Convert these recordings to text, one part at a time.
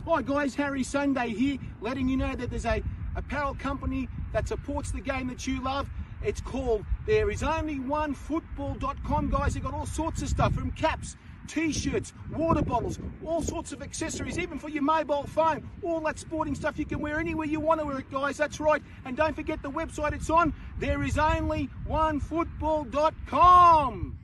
Hi guys, Harry Sunday here, letting you know that there's a apparel company that supports the game that you love. It's called thereisonlyonefootball.com, guys. They've got all sorts of stuff, from caps, t-shirts, water bottles, all sorts of accessories, even for your mobile phone. All that sporting stuff you can wear anywhere you want to wear it, guys. That's right. And don't forget the website it's on, therisonlyonefootball.com.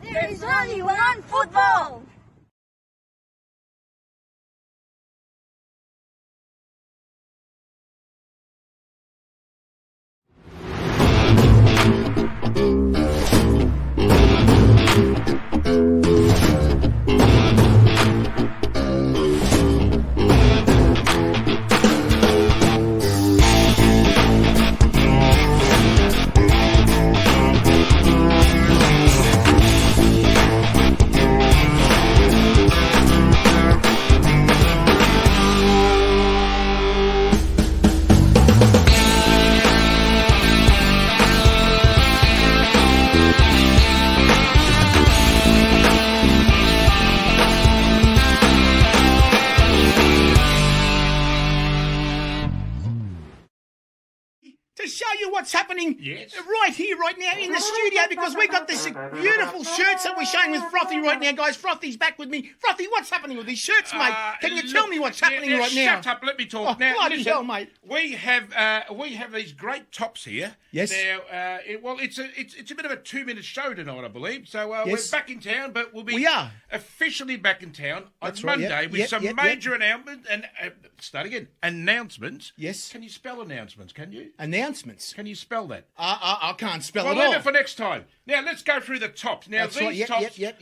There is only one football! To show you what's happening right here, right now in the studio, because we got this beautiful shirts that we're showing with Frothy right now, guys. Frothy's back with me. Frothy, what's happening with these shirts, mate? Can you tell me what's happening right now? Shut up, let me talk. Now, bloody listen, hell, mate. We have these great tops here. Yes. Now, it's a bit of a 2-minute show tonight, I believe. So Yes. we're back in town, but we'll be We are. officially back in town on That's right, Monday yep, with yep, some yep, major announcements and start again. Announcements. Yes. Can you spell announcements? Can you? Announcements. Can you spell that? I can't spell Well, it all. leave it for next time. Now, let's go through the tops. Now, That's these right. Yep, tops, yep.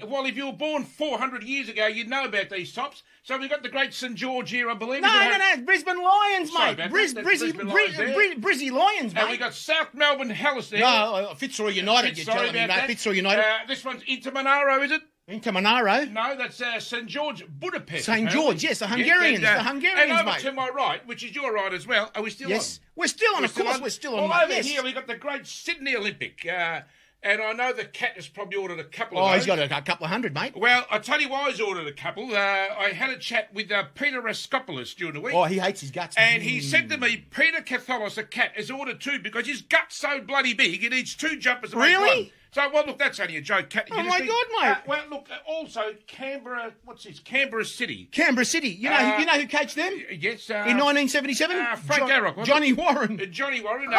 well, if you were born 400 years ago, you'd know about these tops. So we've got the great St George here, I believe. No, Brisbane Lions, Sorry mate. about that. That's Brisbane Lions there. Brizzy Lions, mate. And we got South Melbourne Hellas there. No, Fitzroy United, you're telling me, mate. Fitzroy United. This one's Inter Monaro, is it? Into Monaro. No, that's St George Budapest. St. apparently. George, yes, the Hungarians, and, the Hungarians, and over mate. to my right, which is your right as well. Are we still Yes. on? We're still on, We're of still course, on? we're still on, Well, mate. over Yes. here, we got the great Sydney Olympic. And I know the cat has probably ordered a couple of Oh, those. he's got a couple of hundred, mate. Well, I tell you why he's ordered a couple. I had a chat with Peter Raskopoulos during the week. Oh, he hates his guts. And he said to me, Peter Catholos, a cat, has ordered 2 because his gut's so bloody big, he needs 2 jumpers to make Really? one. So, well, look, that's only a joke. Cat. Oh, my God, mate. Well, look, also, Canberra, what's this? Canberra City. Canberra City. You know who coached them? Yes. In 1977? Frank Garrock, wasn't Johnny it? Warren. Johnny Warren.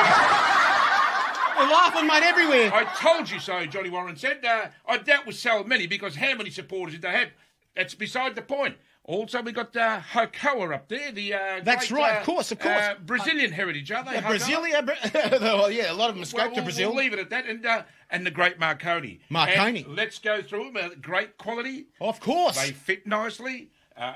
We're laughing, mate, everywhere. I told you so, Johnny Warren said. I doubt we'll sell many because how many supporters did they have? That's beside the point. Also, we got Hokoa up there. That's great, right, of course. Brazilian heritage, are they? Brasilia. Well, yeah, a lot of them escaped to Brazil. We'll leave it at that. And the great Marconi. Marconi. And let's go through them. Great quality. Of course. They fit nicely.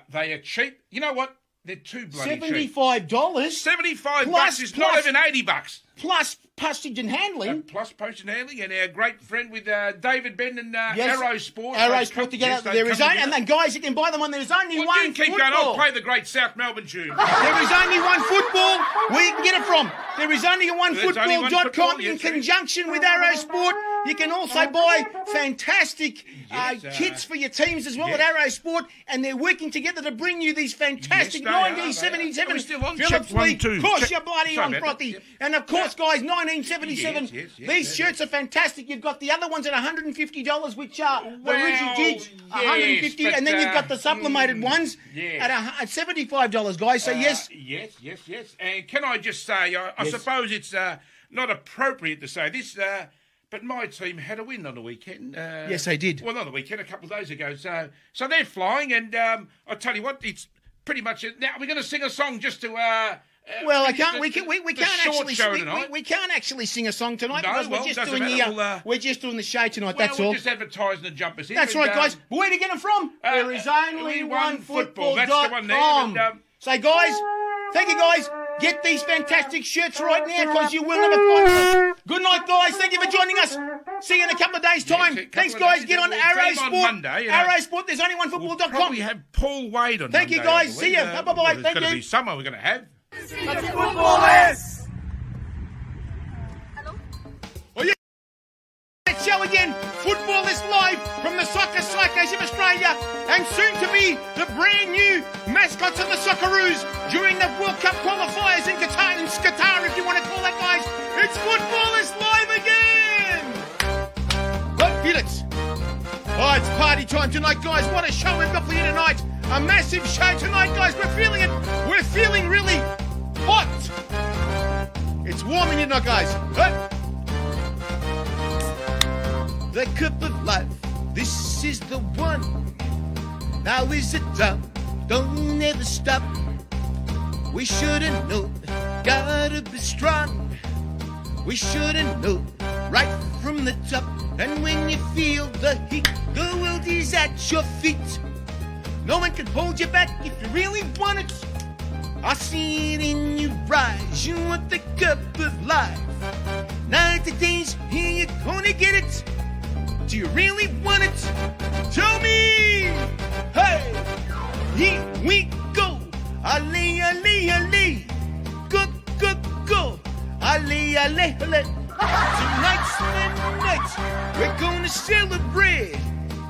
They are cheap. You know what? They're too bloody cheap. $75. $75 is not even $80. Plus postage and handling. Plus postage and handling, and our great friend with David Ben and Yes. Arrow Sport. Arrow Sport together. There is only, and then guys, you can buy them on. There's only Well, one you keep football. going. I'll play the great South Melbourne tune. There is only one football. Where you can get it from? There is only one There's only one football.com football, in yes, conjunction with Arrow Sport. You can also buy fantastic Yes, kits for your teams as well yes. at Arrow Sport, and they're working together to bring you these fantastic Yes, they are, 1977 Are we still on? Phillips Check 1, League. 2. Of course, Check- you're bloody Sorry on, about Frothy. that. Yep. And of course, guys, 1977. Yes, These shirts are fantastic. You've got the other ones at $150, which are the Well, rigid jigs, $150, yes, and then but, you've got the sublimated ones yes. at $75, guys. So yes. Yes. And can I just say, I Yes. suppose it's not appropriate to say this, but my team had a win on the weekend. Yes, they did. Well, not the weekend, a couple of days ago. So they're flying, and I tell you what, it's pretty much it. Now we're going to sing a song just to. Well, I finish can't. the- We can't the short actually. show We tonight. can't actually sing a song tonight No, because well, we're just doesn't doing matter. we're just doing the show tonight. Well, that's we're all. just advertising the jumpers here. That's and, right, guys. Where to get them from? There is only one football. That's the one there. football.com. And, So, guys, thank you, guys. Get these fantastic shirts right now because you will never find them. Good night, guys. Thank you for joining us. See you in a couple of days' time. Thanks, guys. Get on Arrow Sport. Monday, Arrow Sport. There's only one We'll football.com. probably have Paul Wade on Thank you, Monday, guys. See you. Bye-bye. There's Thank going to you. be summer we're going to have. Let's show again. Football is live from the Soccer Psychos of Australia and soon to be the brand new mascots of the Socceroos during the World Cup qualifiers in Qatar, if you want to call that, guys. It's Football is live again. Go, feel it. Oh, it's party time tonight, guys. What a show we've got for you tonight. A massive show tonight, guys. We're feeling it. We're feeling really hot. It's warm in here tonight, guys. Huh? The cup of life, this is the one. Now is it done? Don't ever stop. We shouldn't know, gotta be strong. We shouldn't know, right from the top. And when you feel the heat, the world is at your feet. No one can hold you back if you really want it. I see it in your eyes, you want the cup of life. Now today's here, you're gonna get it. Do you really want it? Tell me! Hey! Here we go! Ale, ale, ale! Go, go, go! Ale, ale, ale! Tonight's the night! We're gonna celebrate!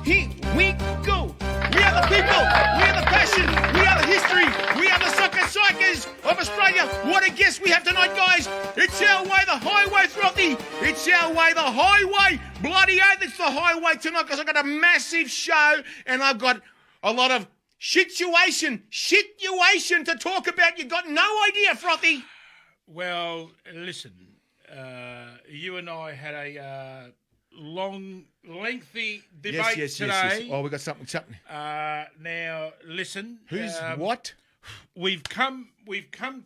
Here we go! We are the people! We are the passion! We are the history! We are the Soccer Psychos of Australia! What a guest we have tonight, guys! It's our way, the highway, Frothy! It's our way, the highway! Bloody oath, it's the highway tonight because I've got a massive show and I've got a lot of situation to talk about. You got no idea, Frothy. Well, listen, you and I had a long, lengthy debate today. Yes. Oh, we got something. Now, listen. Who's what? We've come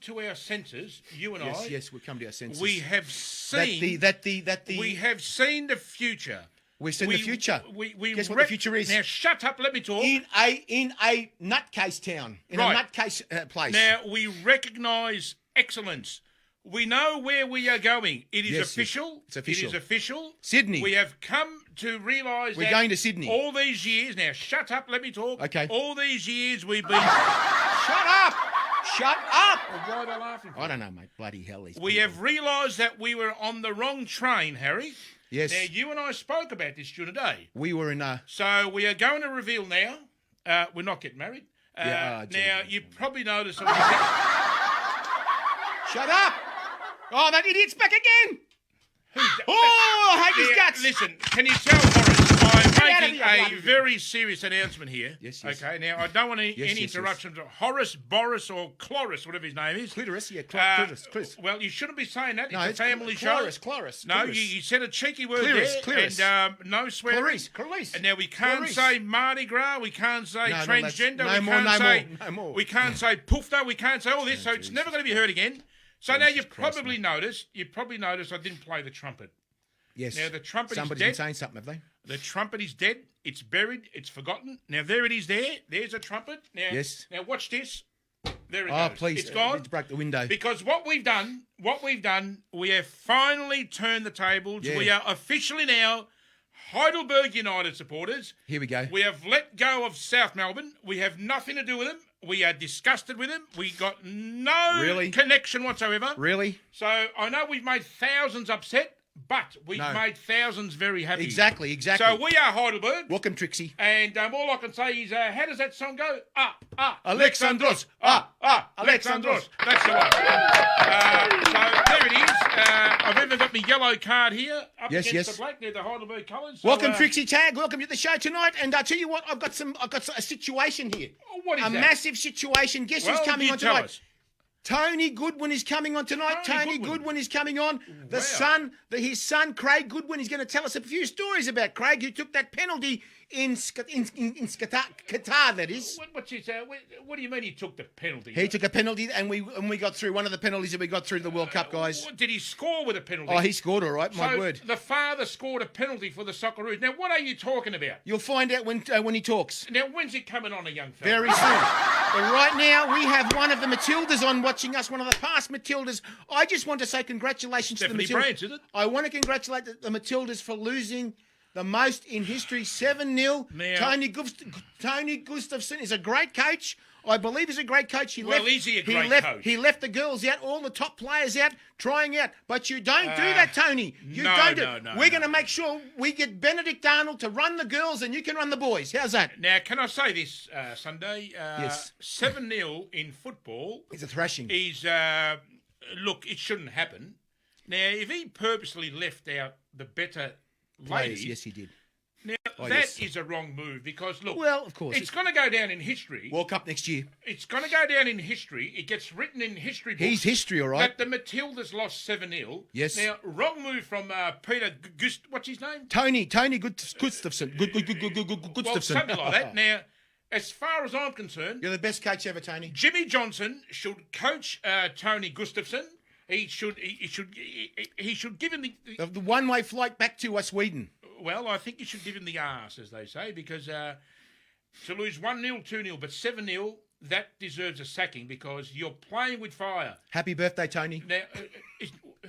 to our senses, you and I. Yes, we've come to our senses. We have seen we have seen the future. We've seen the future. We Guess what the future is? Now shut up, let me talk. In a nutcase town. In a nutcase place. Now we recognise excellence. We know where we are going. It is official. It's official. It is official. Sydney. We have come to realise we're going to Sydney. All these years. Now shut up, let me talk. Okay. All these years we've been Shut up! Shut up! Why are they laughing for? I don't know, mate. Bloody hell. We have realised that we were on the wrong train, Harry. Yes. Now, you and I spoke about this during the day. We were in a... So, we are going to reveal now. We're not getting married. Now, you probably noticed... Shut up! Oh, that idiot's back again! Who's that? Oh, I hate his guts! Listen, can you tell, Horace, I'm making a very serious announcement here. Yes. Okay, now, I don't want any interruptions. Horace, Boris, or Cloris, whatever his name is. Clitoris, Clitoris. Well, you shouldn't be saying that. No, it's a family show. Cloris. No, you said a cheeky word Cloris. there. And no swearing. Clarice. And now we can't say Mardi Gras. We can't say transgender. No more. We can't say poofta. We can't say all this. So it's never going to be heard again. So now you've probably noticed I didn't play the trumpet. Yes. Now the trumpet Somebody's is dead. been saying something, have they? The trumpet is dead. It's buried. It's forgotten. Now there it is there. There's a trumpet. Now, yes. Now watch this. There it goes. Oh, please. It's gone. It's broke the window. Because what we've done, we have finally turned the tables. Yeah. We are officially now Heidelberg United supporters. Here we go. We have let go of South Melbourne. We have nothing to do with them. We are disgusted with them. We got no connection whatsoever. Really? So I know we've made thousands upset, but we've made thousands very happy. Exactly. So we are Heidelberg. Welcome, Trixie. And all I can say is, how does that song go? Alexandros. Alexandros. That's the one. So there it is. I've even got my yellow card here up against the black near the Heidelberg colours. So, welcome, Trixie Tag. Welcome to the show tonight. And I'll tell you what, I've got a situation here. What is that? A massive situation. Guess who's coming on tonight? Us. Tony Goodwin is coming on tonight. Tony Goodwin is coming on. His son, Craig Goodwin, is going to tell us a few stories about Craig, who took that penalty in Qatar, that is. What do you mean he took the penalty? He took a penalty, and we got through one of the penalties that we got through the World Cup, guys. Did he score with a penalty? Oh, he scored all right, my word. The father scored a penalty for the Socceroos. Now, what are you talking about? You'll find out when he talks. Now, when's he coming on, a young fella? Very soon. But right now, we have one of the Matildas on watching us, one of the past Matildas. I just want to say congratulations to the Stephanie Matildas. Branch, is it? I want to congratulate the Matildas for losing the most in history, 7-0. Now- Tony Gustafsson is a great coach. I believe he's a great coach. Is he a great coach? He left the girls out, all the top players out, trying out. But you don't do that, Tony. You don't do it. We're going to make sure we get Benedict Arnold to run the girls and you can run the boys. How's that? Now, can I say this, Sunday? Yes. 7-0 in football It's a thrashing. is, look, it shouldn't happen. Now, if he purposely left out the better ladies, Yes, he did. now that yes. is a wrong move because, look, Well, of course. it's going to go down in history. World Cup next year. It's going to go down in history. It gets written in history books. He's history, all right. That the Matildas lost 7-0. Yes. Now, wrong move from Peter what's his name? Tony Gustafsson. Gustafsson. Well, something like that. Now, as far as I'm concerned, You're the best coach ever, Tony. Jimmy Johnson should coach Tony Gustafsson. He should give him The one-way flight back to Sweden. well, I think you should give him the arse, as they say, because to lose 1-0, 2-0, but 7-0, that deserves a sacking because you're playing with fire. Happy birthday, Tony. Now,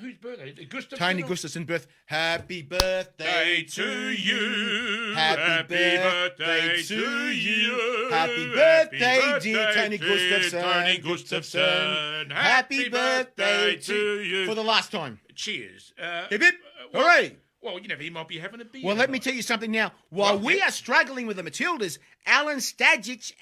whose birthday? Gustafsson? Tony Gustafsson birth. Happy birthday to you. Happy birthday to you. Happy birthday, dear Tony Gustafsson. Tony Gustafsson. Happy birthday to you. For the last time. Cheers. Hip hip. Hooray. Well, you know, he might be having a beer. Well, let me tell you something now. While Well, we yeah. are struggling with the Matildas, Alan Stajic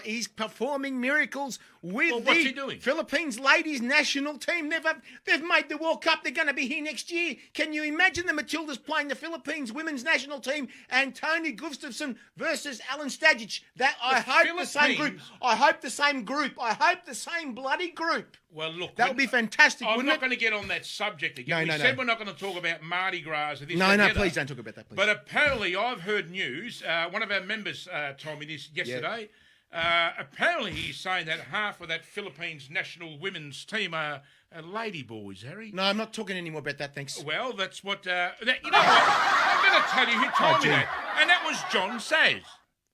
he's performing miracles with Well, what's the he doing? Philippines ladies national team. They've made the World Cup. They're going to be here next year. Can you imagine the Matildas playing the Philippines women's national team and Tony Gustafsson versus Alan Stajic? I hope the same group. I hope the same group. I hope the same bloody group. Well, look. That would be fantastic, I'm wouldn't not it? going to get on that subject again. No, We no, said no. we're not going to talk about Mardi Gras or this No, that, no, the other. please don't talk about that, please. But apparently, I've heard news. One of our members told me this yesterday. Apparently, he's saying that half of that Philippines national women's team are lady boys, Harry. No, I'm not talking any more about that, thanks. Well, that's what. You know what? I'm going to tell you who told me gee. that. And that was John Saz.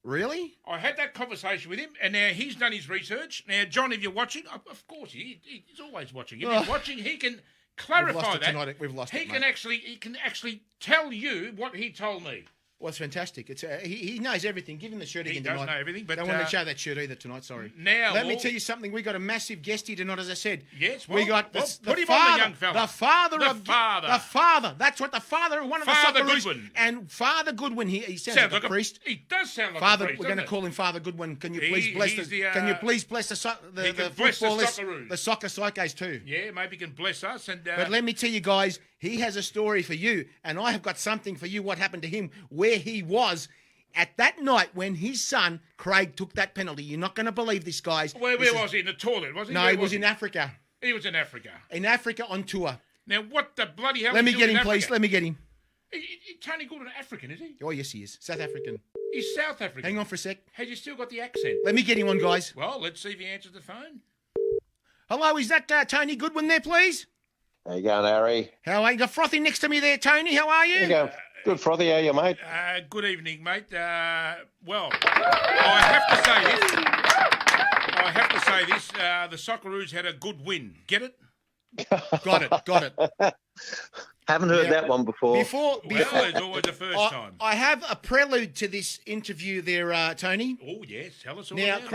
Really? I had that conversation with him, and now he's done his research. Now, John, if you're watching, of course he's always watching. If he's watching, he can clarify We've lost it that. tonight. We've lost he it, can mate. he can actually tell you what he told me. Well, it's fantastic. It's he knows everything. Give him the shirt He again does tonight. know everything, but, don't want to show that shirt either tonight. Sorry. Now, let me well- tell you something. We got a massive guest here tonight, as I said. Yes, we well, got well, the put him on, the father, young fella. the father The of father. the father. That's what the father of one of Father the Socceroos. Goodwin. And Father Goodwin. He sounds like a priest. He does sound like Father, a priest. we're going to doesn't call him Father Goodwin. Can you He- please bless he's the? the, Can you please bless the he can bless the footballers, Socceroos. the soccer psychos too? it? Yeah, maybe he can bless us. And But let me tell you guys, he has a story for you, and I have got something for you. What happened to him? Where he was at that night when his son Craig took that penalty. You're not going to believe this, guys. where was he? In the toilet, was he? No, Where he was in Africa. He was in Africa. In Africa on tour. Now, what the bloody hell? Let is me he get doing him, in please. Africa? Let me get him. Tony Goodwin, African, is he? Oh, yes, he is. South African. He's South African. Hang on for a sec. Has he still got the accent? Let me get him on, guys. Well, let's see if he answers the phone. Hello, is that Tony Goodwin there, please? How you going, Harry? How are you? Got Frothy next to me there, Tony. How are you? You go. Good, Frothy. How you, mate? Good evening, mate. Well, I have to say this. The Socceroos had a good win. Get it? Got it. Haven't heard that one before. Before, Well, it's always the first time. I have a prelude to this interview there, Tony. Oh, yes. Tell us all Now, about it.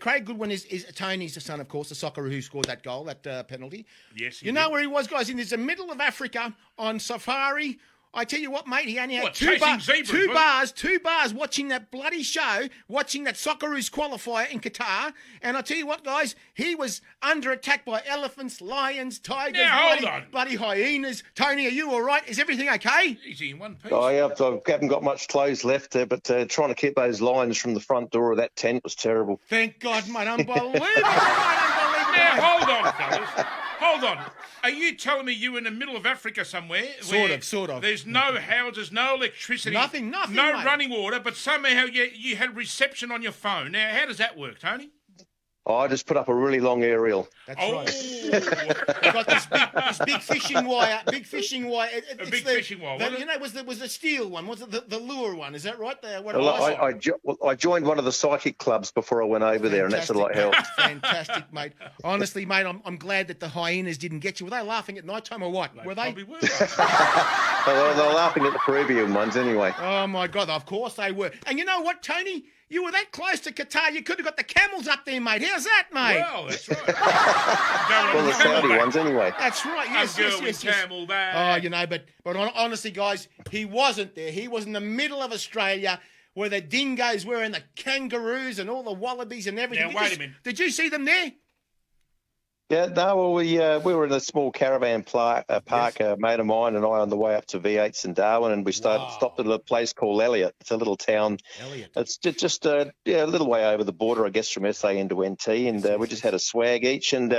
Craig Goodwin is Tony's the son, of course, the Socceroo who scored that goal, that penalty. Yes, he You know did. where he was, guys? In the middle of Africa on safari. I tell you what, mate, he only had What, two chasing zebras, two bars watching that bloody show, watching that Socceroos qualifier in Qatar. And I tell you what, guys, he was under attack by elephants, lions, tigers, Now, hold on. bloody hyenas. Tony, are you all right? Is everything okay? He's in one piece. Oh, yeah, I haven't got much clothes left there, but trying to keep those lines from the front door of that tent was terrible. Thank God, mate. Unbelievable. Mate, unbelievable. Now, hold on, fellas. Hold on. Are you telling me you in the middle of Africa somewhere? Sort of. There's no houses, no electricity. Nothing, No mate. running water, but somehow you had reception on your phone. Now, how does that work, Tony? I just put up a really long aerial. That's right. I got this big fishing wire. Big fishing wire. Fishing wire. You know, was the steel one? Was it the lure one? Is that right? I joined one of the psychic clubs before I went over there, and that's a lot helped. Fantastic, mate. Honestly, mate, I'm glad that the hyenas didn't get you. Were they laughing at night time or what? Were they? Probably were. Well, they're laughing at the Peruvian ones anyway. Oh my God! Of course they were. And you know what, Tony? You were that close to Qatar, you could have got the camels up there, mate. How's that, mate? Well, that's right. Well, the Saudi ones anyway. That's right, yes. Camelback. Oh, you know, but honestly, guys, he wasn't there. He was in the middle of Australia where the dingoes were and the kangaroos and all the wallabies and everything. Now, wait a minute. Did you see them there? Yeah, no, well, we were in a small caravan park, a mate of mine and I on the way up to V8s in Darwin, and we stopped at a place called Elliot. It's a little town. Elliot. It's just a little way over the border, I guess, from SA into NT, and we just had a swag each, and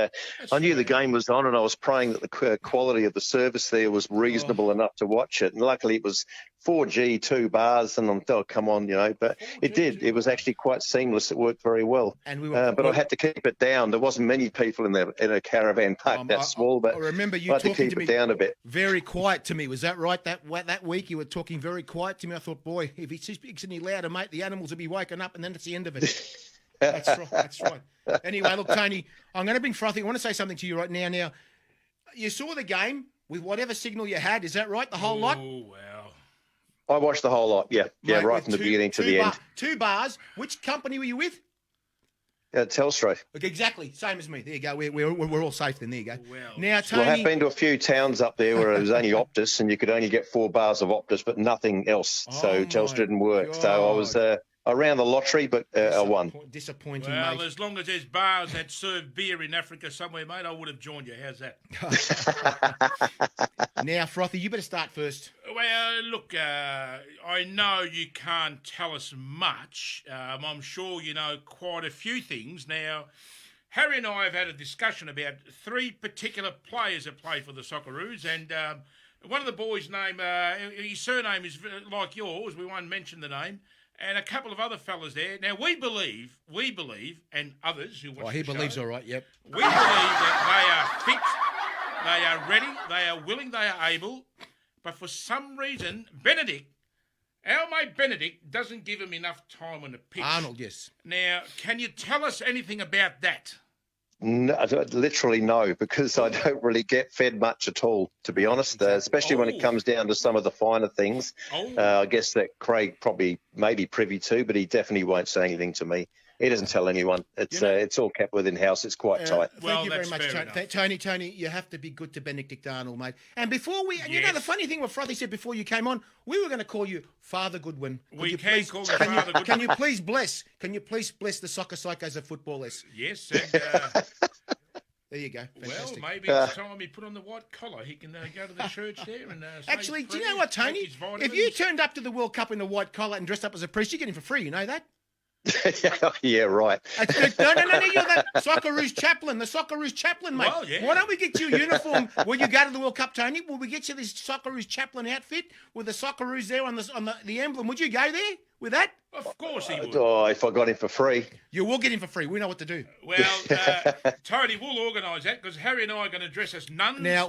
I knew the game was on, and I was praying that the quality of the service there was reasonable enough to watch it, and luckily it was 4G, 2 bars, and I'm oh, come on, you know, but it did. It was actually quite seamless. It worked very well. And but I had to keep it down. There wasn't many people in a caravan park that small, but I remember you I had to talking keep to me it down a bit. Very quiet to me. Was that right? That week you were talking very quiet to me. I thought, boy, if he speaks any louder, mate, the animals will be waking up, and then it's the end of it. That's right. That's right. Anyway, look, Tony, I'm going to bring Frothy. I want to say something to you right now. Now, you saw the game with whatever signal you had. Is that right? The whole lot? Oh, wow. I watched the whole lot, yeah, Mate, right from the beginning to the end. 2 bars. Which company were you with? Telstra. Okay, exactly, same as me. There you go. We're all safe then. There you go. Well, now, Tony, I have been to a few towns up there where it was only Optus, and you could only get 4 bars of Optus, but nothing else. So Telstra didn't work. God. So I was around the lottery, but I won. Disappointing, well, mate. as long as there's bars that serve beer in Africa somewhere, mate, I would have joined you. How's that? Now, Frothy, you better start first. Well, look, I know you can't tell us much. I'm sure you know quite a few things. Now, Harry and I have had a discussion about 3 particular players that play for the Socceroos, and one of the boys' name, his surname is like yours. We won't mention the name. And a couple of other fellas there. Now, we believe, and others who watch he the believes show, all right, yep. we believe that they are fit, they are ready, they are willing, they are able. But for some reason, our mate Benedict doesn't give him enough time on the pitch. Arnold, yes. Now, can you tell us anything about that? No, literally no, because I don't really get fed much at all, to be honest, especially when it comes down to some of the finer things. I guess that Craig probably may be privy to, but he definitely won't say anything to me. He doesn't tell anyone. It's all kept within house. It's quite tight. Well, thank you very that's much, Tony. You have to be good to Benedict Arnold, mate. And before we, you know, the funny thing what Frothy said before you came on, we were going to call you Father Goodwin. Call you Father Goodwin. Can you please bless the soccer psychos of footballers? Yes, and... There you go. Fantastic. Well, maybe it's time he put on the white collar. He can go to the church there and actually, do you know what, Tony? If you turned up to the World Cup in a white collar and dressed up as a priest, you get him for free. You know that? Yeah, right. No, you're the Socceroo's chaplain, mate. Well, yeah. Why don't we get you a uniform when you go to the World Cup, Tony? Will we get you this Socceroo's chaplain outfit with the Socceroos there on the emblem? Would you go there with that? Of course he would. Oh, if I got him for free. You will get him for free. We know what to do. Well, Tony, we'll organise that because Harry and I are going to dress as nuns. Now,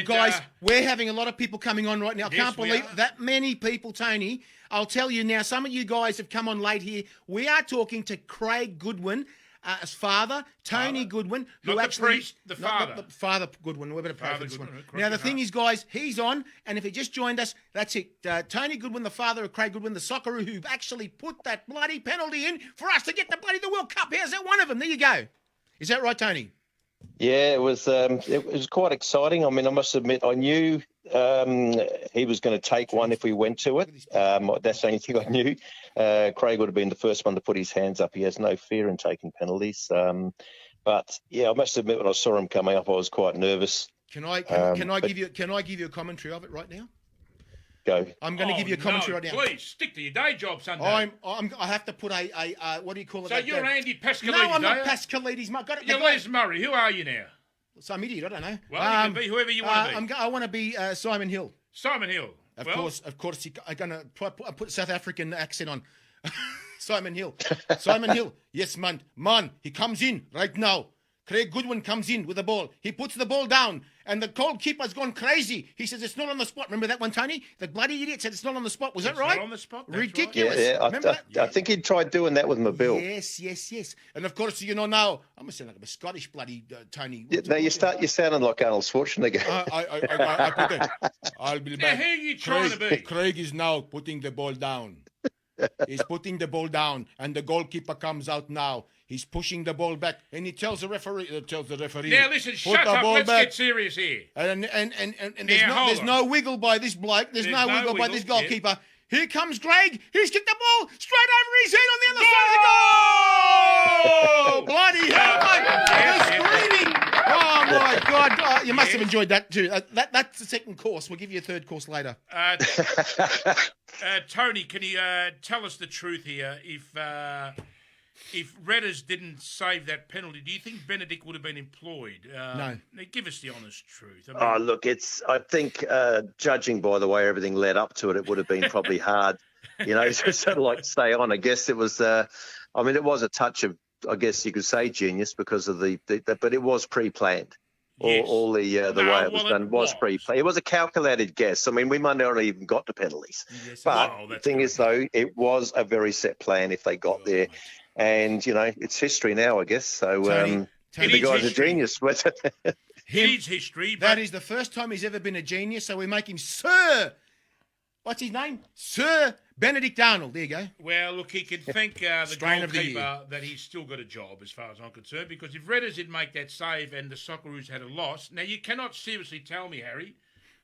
guys, we're having a lot of people coming on right now. I can't believe that many people, Tony. I'll tell you now, some of you guys have come on late here. We are talking to Craig Goodwin, as father, Tony Goodwin, who not actually... the priest, the father. The Father Goodwin. We're going to pray for this one. Goodwin, Now, the thing is, guys, he's on, and if he just joined us, that's it. Tony Goodwin, the father of Craig Goodwin, the Socceroo, who actually put that bloody penalty in for us to get the World Cup. How's that one of them? There you go. Is that right, Tony? Yeah, it was quite exciting. I mean, I must admit, I knew he was going to take one if we went to it. That's the only thing I knew. Craig would have been the first one to put his hands up. He has no fear in taking penalties. But yeah, I must admit, when I saw him coming up, I was quite nervous. Can I give you a commentary of it right now? Go. I'm going to give you a commentary right now. Please stick to your day job, Sunday. I have to put a what do you call it? So you're Andy Pascalides, No, I'm not Pascalides. You're Les Murray. Who are you now? Some idiot. I don't know. Well, you can be whoever you want to be. I want to be Simon Hill. Simon Hill. Of course. I'm going to put South African accent on. Simon Hill. Simon Hill. Yes, man. Man, he comes in right now. Craig Goodwin comes in with the ball. He puts the ball down, and the goalkeeper's gone crazy. He says it's not on the spot. Remember that one, Tony? The bloody idiot said it's not on the spot. Was that right? Not on the spot. Ridiculous. Right. Yeah, I think he tried doing that with Mabil. Yes. And of course, you know now, I'm going to sound like a Scottish bloody Tony. Yeah, no, you sounding like Arnold Schwarzenegger. I put that. I'll be back. Now, who are you trying to be? Craig is now putting the ball down. He's putting the ball down, and the goalkeeper comes out now. He's pushing the ball back, and he tells the referee. Now listen, shut up. Let's get serious here. And there's no wiggle by this bloke. There's no wiggle by this goalkeeper. Yeah. Here comes Greg. He's kicked the ball straight over his head on the other side of the goal. Bloody hell, mate! They're screaming. Oh my God! You must have enjoyed that too. That's the second course. We'll give you a third course later. Tony, can you tell us the truth here? If Redders didn't save that penalty, do you think Benedict would have been employed? No. Give us the honest truth. Look, I think, judging by the way everything led up to it, it would have been probably hard, to sort of like stay on. I guess it was, it was a touch of, I guess you could say, genius because of but it was pre-planned. Yes. All the way it was done was pre-planned. It was a calculated guess. I mean, we might not even got to penalties. Yes, but the thing is, though, it was a very set plan if they got there. Mate. And, it's history now, I guess. So Tony, the guy's a genius. He's history. That is the first time he's ever been a genius, so we make him Sir. What's his name? Sir Benedict Arnold. There you go. Well, look, he can thank the goalkeeper that he's still got a job, as far as I'm concerned, because if Redders didn't make that save and the Socceroos had a loss, now you cannot seriously tell me, Harry,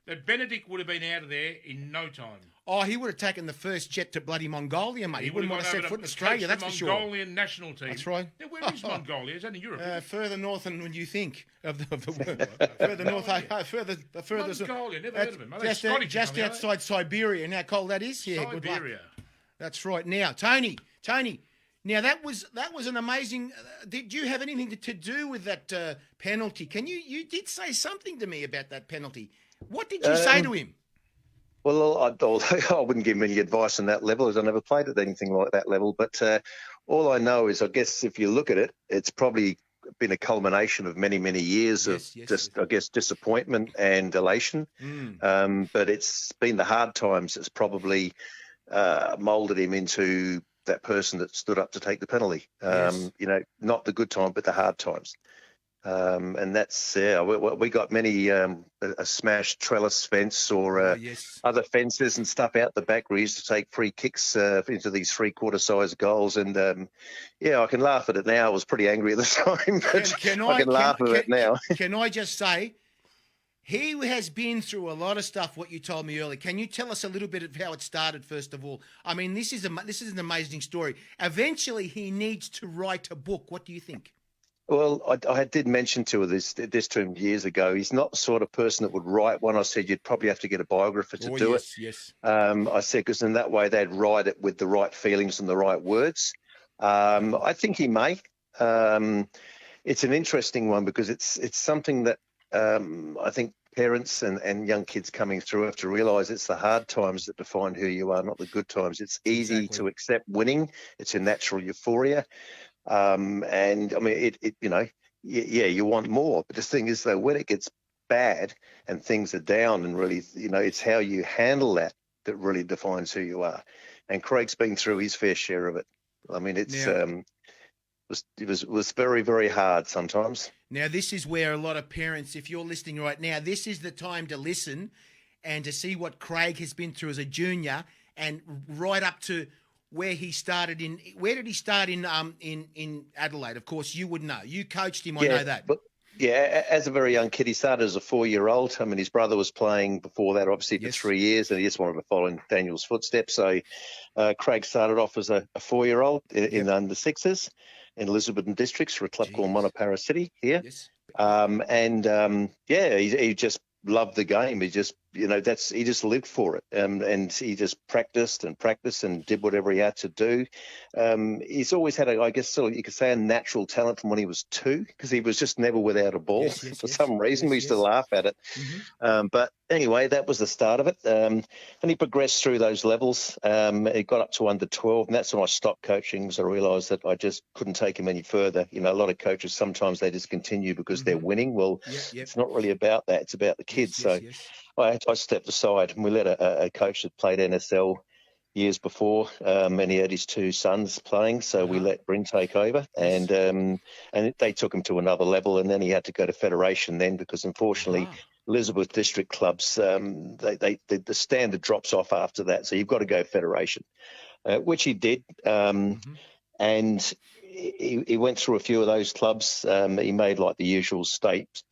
that Benedict would have been out of there in no time. Oh, he would have taken the first jet to bloody Mongolia, mate. He wouldn't want to set foot in Australia, that's for sure. Mongolian national team. That's right. Now, where is Mongolia? Is that in Europe? Further north than you think of the world. Further north, further. Mongolia, never heard of him. Just outside Siberia, and how cold that is. Yeah, Siberia. Good luck. That's right. Now, Tony. Now that was an amazing. Did you have anything to do with that penalty? You did say something to me about that penalty. What did you say to him? Well, I wouldn't give him any advice on that level, as I never played at anything like that level. But all I know is, I guess, if you look at it, it's probably been a culmination of many, many years of I guess, disappointment and elation. But it's been the hard times that's probably moulded him into that person that stood up to take the penalty. Not the good time, but the hard times. And that's, we got many a smashed trellis fence or other fences and stuff out the back. We used to take free kicks into these 3/4 size goals. And, I can laugh at it now. I was pretty angry at the time, but I can laugh at it now. Can I just say, he has been through a lot of stuff, what you told me earlier. Can you tell us a little bit of how it started, first of all? I mean, this is an amazing story. Eventually, he needs to write a book. What do you think? Well, I did mention this to him years ago. He's not the sort of person that would write one. I said you'd probably have to get a biographer to do it. Yes. I said because in that way they'd write it with the right feelings and the right words. I think he may. It's an interesting one because it's something that I think parents and young kids coming through have to realise it's the hard times that define who you are, not the good times. It's easy to accept winning. It's a natural euphoria. And I mean, you want more. But the thing is, though, when it gets bad and things are down and really, it's how you handle that really defines who you are. And Craig's been through his fair share of it. I mean, it was very, very hard sometimes. Now, this is where a lot of parents, if you're listening right now, this is the time to listen and to see what Craig has been through as a junior and right up to where he started in. Where did he start in Adelaide? Of course, you would know. You coached him. I know that. But as a very young kid, he started as a 4-year-old. I mean, his brother was playing before that, obviously, for 3 years, and he just wanted to follow in Daniel's footsteps. So Craig started off as a 4-year-old in under sixes in Elizabeth Districts for a club called Monopara City here. Yes. He just loved the game. He just, he just lived for it, and he just practiced and did whatever he had to do. He's always had, I guess, sort of, you could say, a natural talent from when he was 2, because he was just never without a ball. For some reason. We used to laugh at it. But anyway, that was the start of it. And he progressed through those levels. He got up to under 12, and that's when I stopped coaching, because I realised that I just couldn't take him any further. A lot of coaches, sometimes they just continue because they're winning. Well, it's not really about that. It's about the kids. I stepped aside, and we let a coach that played NSL years before, and he had his 2 sons playing, so we let Bryn take over, and they took him to another level, and then he had to go to Federation then, because unfortunately Elizabeth District clubs, the standard drops off after that, so you've got to go Federation, which he did, and he went through a few of those clubs. He made like the usual state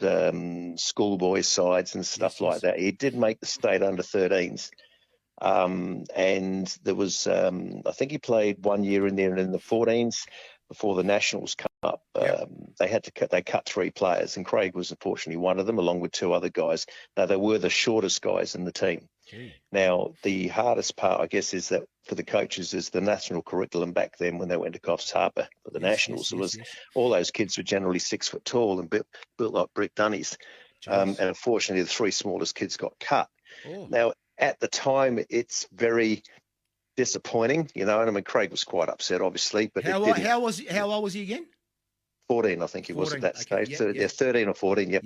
schoolboy sides and stuff like that. He did make the state under 13s. And there was, I think he played 1 year in there, and in the 14s before the Nationals come up, they cut 3 players, and Craig was unfortunately one of them, along with 2 other guys. Now, they were the shortest guys in the team. Now, the hardest part, I guess, is that for the coaches is the national curriculum back then when they went to Coffs Harbour for the Nationals. All those kids were generally 6 foot tall and built like brick dunnies. And unfortunately, the 3 smallest kids got cut. Now, at the time, it's very disappointing, and I mean, Craig was quite upset, obviously. But how old was he again? 14, I think he was at that stage. Yep, so they're 13 or 14, yep.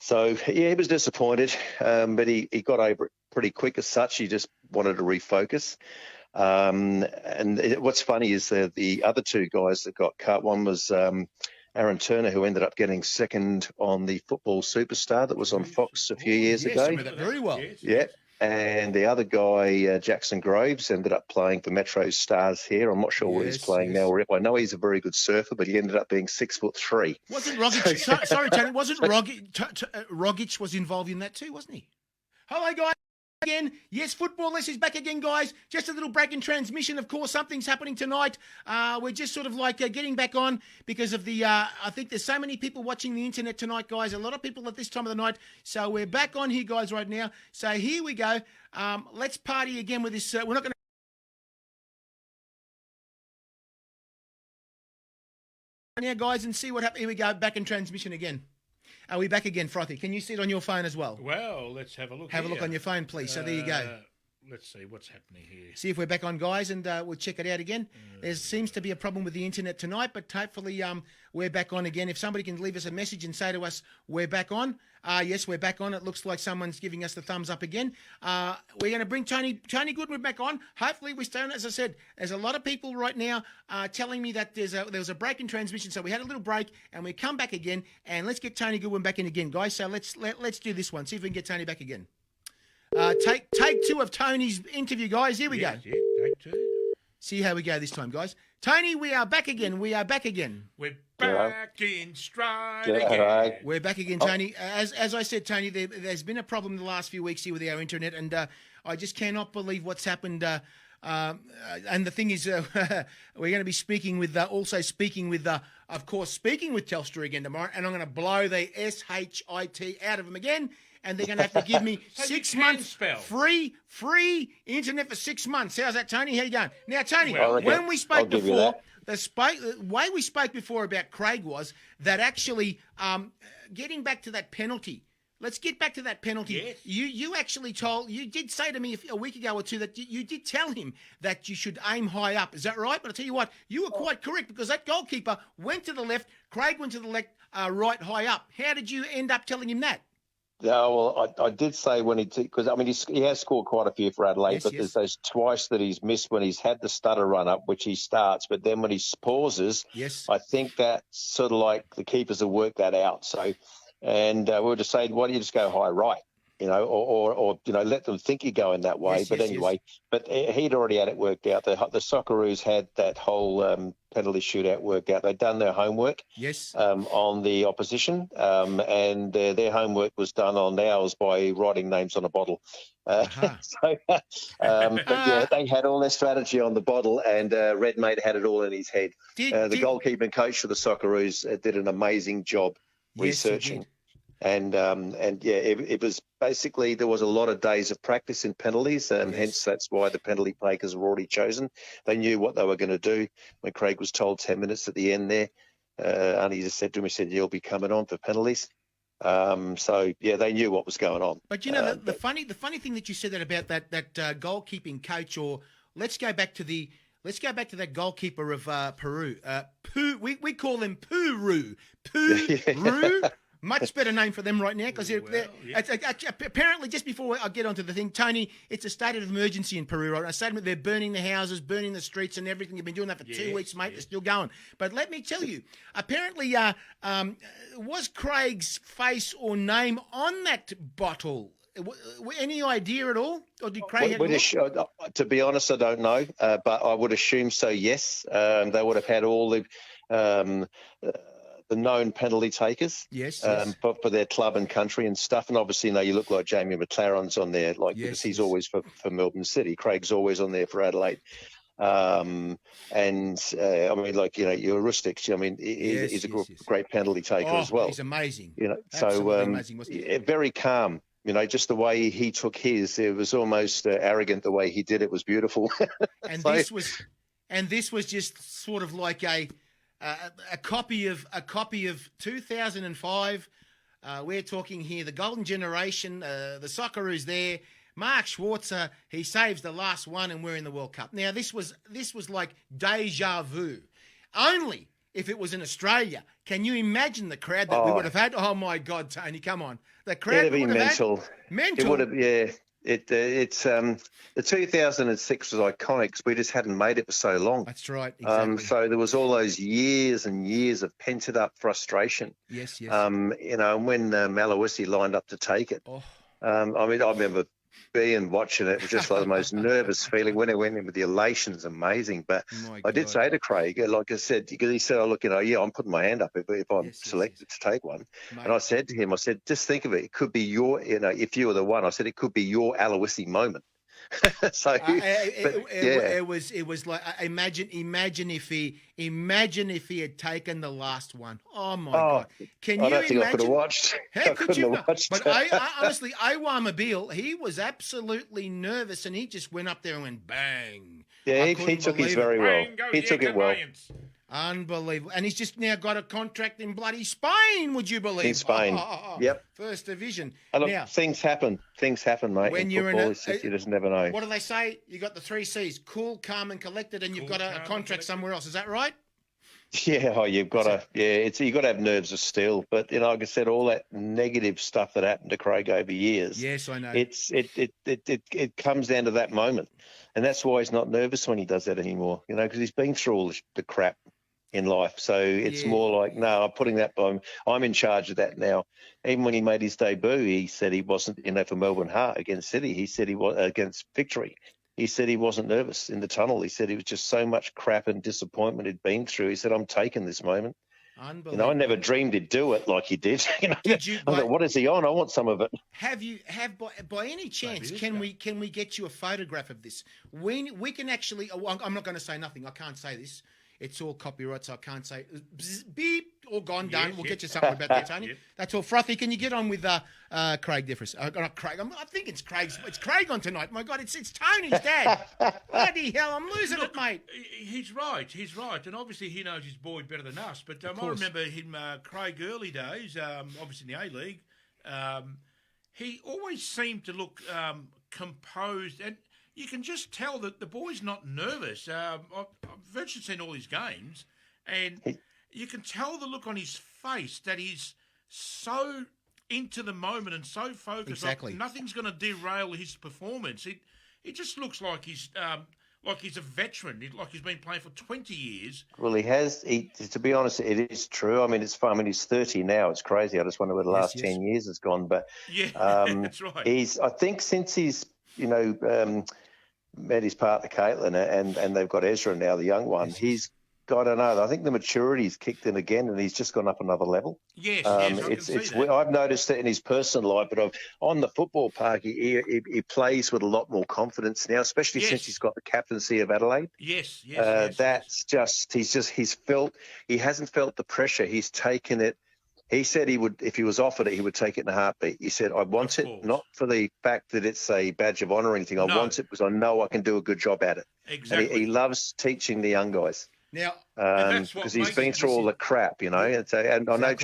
So he was disappointed, but he got over it pretty quick as such. He just wanted to refocus. What's funny is the other 2 guys that got cut, one was Aaron Turner, who ended up getting second on the Football Superstar that was on Fox a few years ago. I remember that very well. Yeah. And the other guy, Jackson Groves, ended up playing for Metro Stars here. I'm not sure where he's playing now. I know he's a very good surfer, but he ended up being 6'3". Wasn't Rogic? Sorry, Tony. Wasn't Rogic was involved in that too, wasn't he? Hello, guys. Again, yes, Football Less is back again, guys. Just a little break in transmission. Of course, something's happening tonight. We're just sort of like getting back on because of the, I think there's so many people watching the internet tonight, guys. A lot of people at this time of the night. So we're back on here, guys, right now. So here we go. Let's party again with this. We're not going to now, guys, and see what happens. Here we go. Back in transmission again. Are we back again, Frothy? Can you see it on your phone as well? Well, let's have a look. Have a look on your phone, please. So there you go. Let's see what's happening here. See if we're back on, guys, and we'll check it out again. There seems to be a problem with the internet tonight, but hopefully we're back on again. If somebody can leave us a message and say to us, we're back on. Yes, we're back on. It looks like someone's giving us the thumbs up again. We're going to bring Tony Goodwin back on. Hopefully we stay on. As I said, there's a lot of people right now telling me that there was a break in transmission, so we had a little break, and we come back again, and let's get Tony Goodwin back in again, guys. So let's do this one. See if we can get Tony back again. Take 2 of Tony's interview, guys. Here we go. Yeah, take 2. See how we go this time, guys. Tony, we are back again. We're back in stride again. We're back again, Tony. As I said, Tony, there's been a problem the last few weeks here with our internet, and I just cannot believe what's happened. And the thing is, we're going to be speaking with Telstra again tomorrow, and I'm going to blow the SHIT out of them again. And they're going to have to give me 6 months free internet for 6 months. How's that, Tony? How you going? Now, Tony, when we spoke before, the way we spoke before about Craig was that actually getting back to that penalty. Let's get back to that penalty. Yes. You did say to me a week ago or two that you did tell him that you should aim high up. Is that right? But I'll tell you what, you were quite correct because that goalkeeper went to the left, Craig went to the left, right high up. How did you end up telling him that? Yeah, well, I did say when because I mean he has scored quite a few for Adelaide, but there's those twice that he's missed when he's had the stutter run up, which he starts, but then when he pauses, I think that sort of like the keepers have worked that out. So, and we were just saying, why don't you just go high right? Or let them think you're going that way. But he'd already had it worked out. The Socceroos had that whole penalty shootout worked out. They'd done their homework on the opposition, and their homework was done on ours by writing names on a bottle. But yeah, they had all their strategy on the bottle, and Redmayne had it all in his head. The goalkeeping coach for the Socceroos did an amazing job researching. And yeah, it was basically there was a lot of days of practice in penalties, and hence that's why the penalty takers were already chosen. They knew what they were going to do. When Craig was told 10 minutes at the end there, Arnie just said to him, he said, "You'll be coming on for penalties." So yeah, they knew what was going on. But you know, the funny thing that you said about that goalkeeping coach, or let's go back to that goalkeeper of Peru. We call them Puru. Puru. Much better name for them right now, because apparently, just before I get onto the thing, Tony, it's a state of emergency in Peru right now. A state of, they're burning the houses, burning the streets and everything. They've been doing that for 2 weeks, mate. They're still going. But let me tell you, apparently, was Craig's face or name on that bottle? Any idea at all? Or did Craig to be honest, I don't know, but I would assume so, yes. They would have had all the known penalty takers, for their club and country and stuff. And obviously, you look like Jamie McLaren's on there, because he's always for Melbourne City. Craig's always on there for Adelaide. I mean, Euristix, I mean, he's a great penalty taker as well. He's amazing. Amazing, wasn't he? Very calm. Just the way he took his, it was almost arrogant. The way he did it was beautiful. And this was just sort of like a copy of 2005. We're talking here the golden generation. The Socceroo's there. Mark Schwarzer, he saves the last one, and we're in the World Cup. Now this was like deja vu. Only if it was in Australia. Can you imagine the crowd that we would have had? Oh my God, Tony, come on! The crowd would have mental. Mental. It would have, yeah. It's the 2006 was iconic because we just hadn't made it for so long. That's right. Exactly. So there was all those years and years of pent up frustration. Yes. And when Malawisi lined up to take it, I remember being watching it. It was just like the most nervous feeling when it went in with the elation's amazing. But I did say to Craig, like I said, because he said, "Oh, look, I'm putting my hand up if I'm selected to take one." Mate. And I said to him, just think of it. It could be your, if you were the one, I said, it could be your Aloisi moment. So it was like, imagine if he had taken the last one. Oh my God! Can you imagine? I could have watched. How could you? But I honestly, Iwamabil, he was absolutely nervous, and he just went up there and went bang. Yeah, he took his very well. He took it well. Unbelievable. And he's just now got a contract in bloody Spain, would you believe? In Spain. Yep. First division. And look, things happen. Things happen, mate. When you're in you just never know. What do they say? You got the 3 C's: cool, calm, and collected, and you've got a contract somewhere else. Is that right? Yeah, you've got to. Yeah, you got to have nerves of steel. But like I said, all that negative stuff that happened to Craig over years. Yes, I know. It comes down to that moment, and that's why he's not nervous when he does that anymore. Because he's been through all the crap in life. So it's more like, no, I'm putting that by, I'm in charge of that now. Even when he made his debut, he said he wasn't, for Melbourne Heart against City. He said he was against Victory. He said he wasn't nervous in the tunnel. He said he was just so much crap and disappointment he'd been through. He said, I'm taking this moment. Unbelievable. I never dreamed he'd do it like he did. Did you? I thought, what is he on? I want some of it. By any chance can we get you a photograph of this? We can actually. I'm not going to say nothing. I can't say this. It's all copyright, so I can't say beep, all gone, done. We'll get you something about that, Tony. That's all. Frothy, can you get on with Craig Differs? Not Craig. I think it's Craig's. It's Craig on tonight. My God, it's Tony's dad. Bloody hell, I'm losing it, mate. He's right. And obviously he knows his boy better than us. But I remember him, Craig, early days, obviously in the A-League. He always seemed to look composed, and you can just tell that the boy's not nervous. I've virtually seen all his games, and you can tell the look on his face that he's so into the moment and so focused. Exactly. Nothing's going to derail his performance. It just looks like he's a veteran, like he's been playing for 20 years. Well, he has. To be honest, it is true. I mean, it's fun. I mean, he's 30 now. It's crazy. I just wonder where the last 10 years has gone. But that's right. I think since he's, met his partner Caitlin, and they've got Ezra now, the young one. He's, I don't know. I think the maturity's kicked in again, and he's just gone up another level. Yes, I've noticed it in his personal life, but on the football park, he plays with a lot more confidence now, especially since he's got the captaincy of Adelaide. Yes. He hasn't felt the pressure. He's taken it He said he would, if he was offered it, he would take it in a heartbeat. He said, I want it not for the fact that it's a badge of honour or anything. I want it because I know I can do a good job at it. Exactly. And he loves teaching the young guys. Now, because he's been through all the crap, you know. And I know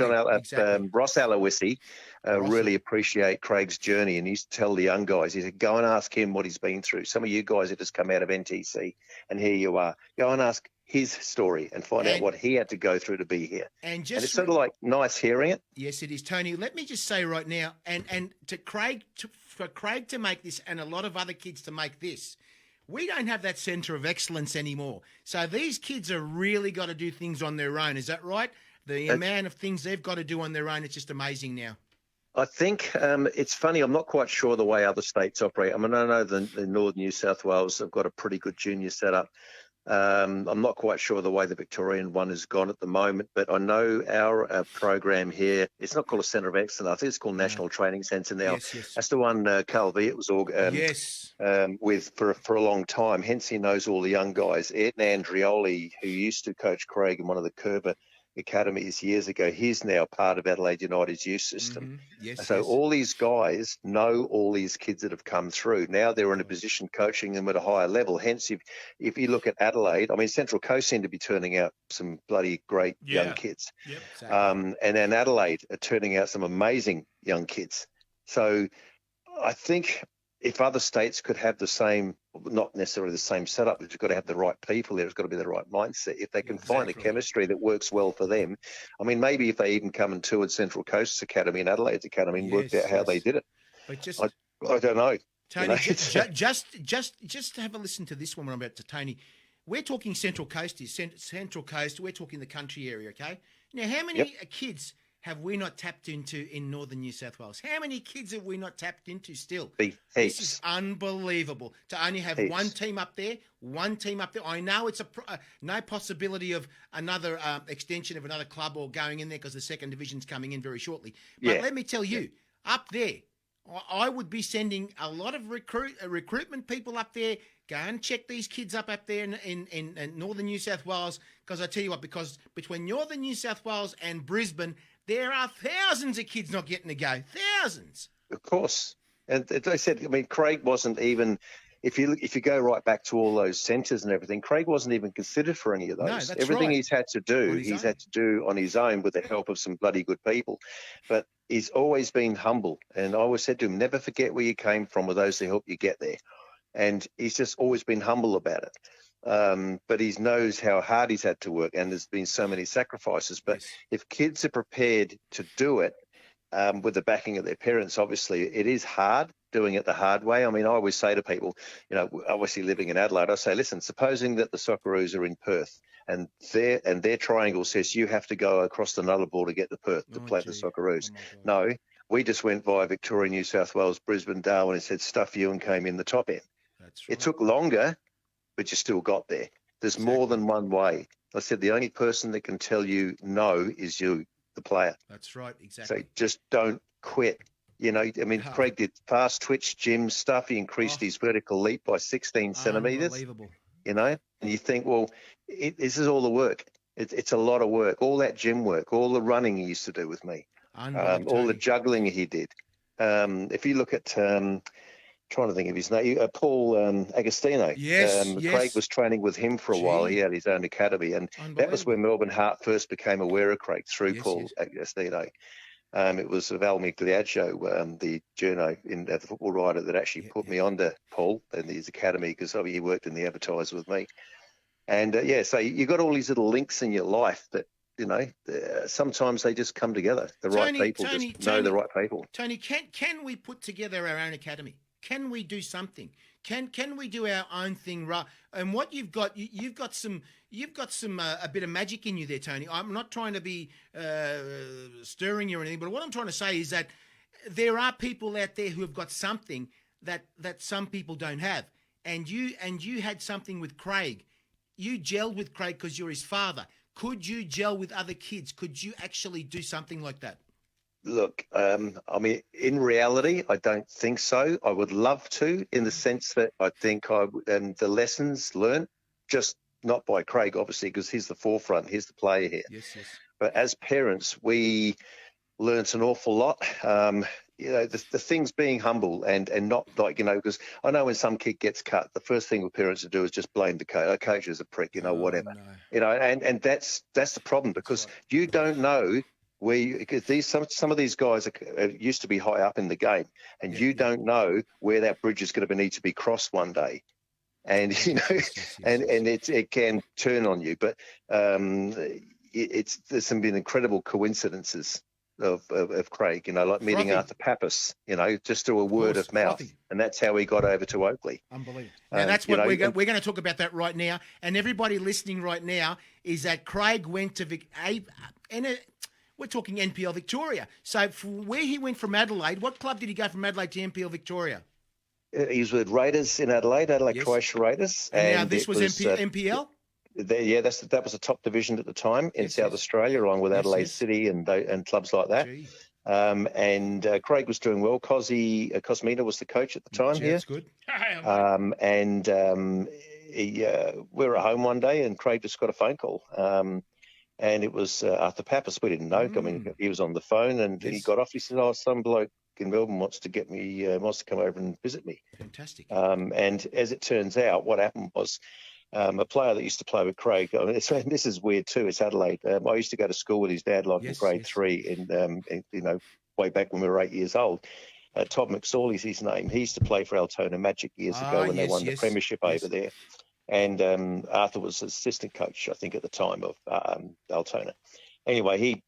Ross Aloisi really appreciate Craig's journey, and he used to tell the young guys, he said, go and ask him what he's been through. Some of you guys have just come out of NTC, and here you are. Go and ask his story and find out what he had to go through to be here. And it's sort of like nice hearing it. Yes, it is, Tony. Let me just say right now, and to Craig, for Craig to make this, and a lot of other kids to make this, we don't have that centre of excellence anymore. So these kids are really got to do things on their own. Is that right? The amount of things they've got to do on their own, it's just amazing now. I think it's funny. I'm not quite sure the way other states operate. I mean, I know the Northern New South Wales have got a pretty good junior setup. I'm not quite sure the way the Victorian one has gone at the moment, but I know our program here, it's not called a Centre of Excellence. I think it's called National Training Centre now. Yes. That's the one Carl Viet was with for a long time. Hence, he knows all the young guys. Ed Andrioli, who used to coach Craig in one of the Kerber academies years ago, he's now part of Adelaide United's youth system. All these guys know all these kids that have come through. Now they're in a position coaching them at a higher level. Hence, if you look at Adelaide, I mean, Central Coast seem to be turning out some bloody great young kids. And then Adelaide are turning out some amazing young kids. So I think if other states could have the same, not necessarily the same setup, but you've got to have the right people there. It's got to be the right mindset. If they can find a chemistry that works well for them, I mean, maybe if they even come and toured Central Coast's Academy and Adelaide's Academy and worked out how they did it. But just, I don't know. Tony, just have a listen to this one when I'm about to Tony. We're talking Central Coast is Central Coast. We're talking the country area, okay? Now, how many kids have we not tapped into in northern New South Wales? How many kids have we not tapped into still? This is unbelievable to only have one team up there. I know it's no possibility of another extension of another club or going in there because the second division's coming in very shortly. But let me tell you, up there, I would be sending a lot of recruitment people up there. Go and check these kids up there in northern New South Wales, because I tell you what, because between northern New South Wales and Brisbane, there are thousands of kids not getting to go. Thousands. Of course. And as I said, I mean, Craig wasn't even, if you go right back to all those centres and everything, Craig wasn't even considered for any of those. No, that's Everything right. he's had to do on his own with the help of some bloody good people. But he's always been humble. And I always said to him, never forget where you came from with those who helped you get there. And he's just always been humble about it. But he knows how hard he's had to work, and there's been so many sacrifices. But if kids are prepared to do it with the backing of their parents, obviously it is hard doing it the hard way. I mean, I always say to people, you know, obviously living in Adelaide, I say, listen, supposing that the Socceroos are in Perth and their triangle says you have to go across the Nullarbor to get to Perth to play the Socceroos. No, we just went via Victoria, New South Wales, Brisbane, Darwin, and said stuff you and came in the top end. That's right. It took longer, but you still got there. There's more than one way. I said the only person that can tell you no is you, the player. That's right, exactly. So just don't quit. You know, I mean, Craig did fast twitch gym stuff. He increased his vertical leap by 16 centimetres. Unbelievable. You know, and you think, well, this is all the work. It's a lot of work. All that gym work, all the running he used to do with me, all the juggling he did. If you look at... trying to think of his name, Paul Agostino. Yes. Craig was training with him for a while. He had his own academy, and that was where Melbourne Heart first became aware of Craig, through Paul Agostino. It was Val Migliaccio, the journo the football writer, that actually put me onto Paul and his academy, because he worked in the advertiser with me. And so you got all these little links in your life that, you know, sometimes they just come together. Right people know the right people. Tony, can we put together our own academy? Can we do something? Can we do our own thing? Right? And what you've got some a bit of magic in you there, Tony. I'm not trying to be stirring you or anything, but what I'm trying to say is that there are people out there who have got something that some people don't have. And you had something with Craig. You gelled with Craig because you're his father. Could you gel with other kids? Could you actually do something like that? Look, I mean, in reality, I don't think so. I would love to, in the sense that I think the lessons learned, just not by Craig, obviously, because he's the forefront, he's the player here. Yes. But as parents, we learnt an awful lot. The things being humble and not like, because I know when some kid gets cut, the first thing the parents do is just blame the coach. The coach is a prick, whatever. No. And that's the problem, because you don't know because some of these guys used to be high up in the game, and you don't know where that bridge is going to need to be crossed one day. And it can turn on you, but there's been incredible coincidences of Craig, like meeting Frothy. Arthur Pappas, just through a word of mouth, Frothy. and that's how he got over to Oakley. Unbelievable. Now that's what we're going to talk about that right now, and everybody listening right now is that Craig went to we're talking NPL Victoria. So where he went from Adelaide, what club did he go from Adelaide to NPL Victoria? He was with Raiders in Adelaide Yes. Croatia Raiders. And now this was NPL? That was a top division at the time in South Australia, along with Adelaide City and clubs like that. Gee. And Craig was doing well. Cosmina was the coach at the time here. That's good. We were at home one day, and Craig just got a phone call. And it was Arthur Pappas. We didn't know. I mean, he was on the phone, and he got off. He said, some bloke in Melbourne wants to come over and visit me. Fantastic. And as it turns out, what happened was a player that used to play with Craig. This is weird too. It's Adelaide. I used to go to school with his dad, in grade 3, and way back when we were 8 years old. Todd McSorley's his name. He used to play for Altona Magic years ago when they won the premiership over there. And Arthur was assistant coach, I think, at the time of Altona. Anyway, he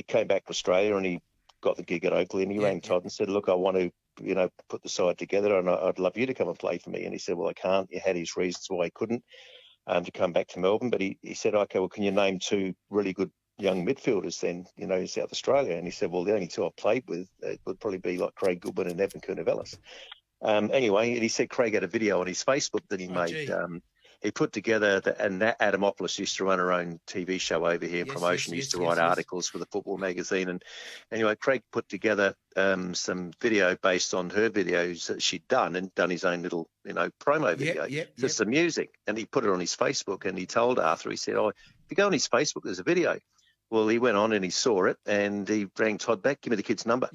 came back to Australia, and he got the gig at Oakley, and he rang Todd and said, look, I want to put the side together, and I'd love you to come and play for me. And he said, well, I can't. He had his reasons why he couldn't to come back to Melbourne. But he said, okay, well, can you name 2 really good young midfielders then, in South Australia? And he said, well, the only 2 I played with would probably be like Craig Goodwin and Evan Kurnavelis. Anyway, and he said Craig had a video on his Facebook that he made. He put together, and Adamopoulos used to run her own TV show over here, promotion, used to write articles for the football magazine. And anyway, Craig put together some video based on her videos that she'd done, and done his own little, promo video, just some music. And he put it on his Facebook, and he told Arthur, he said, if you go on his Facebook, there's a video. Well, he went on and he saw it, and he rang Todd back, give me the kid's number.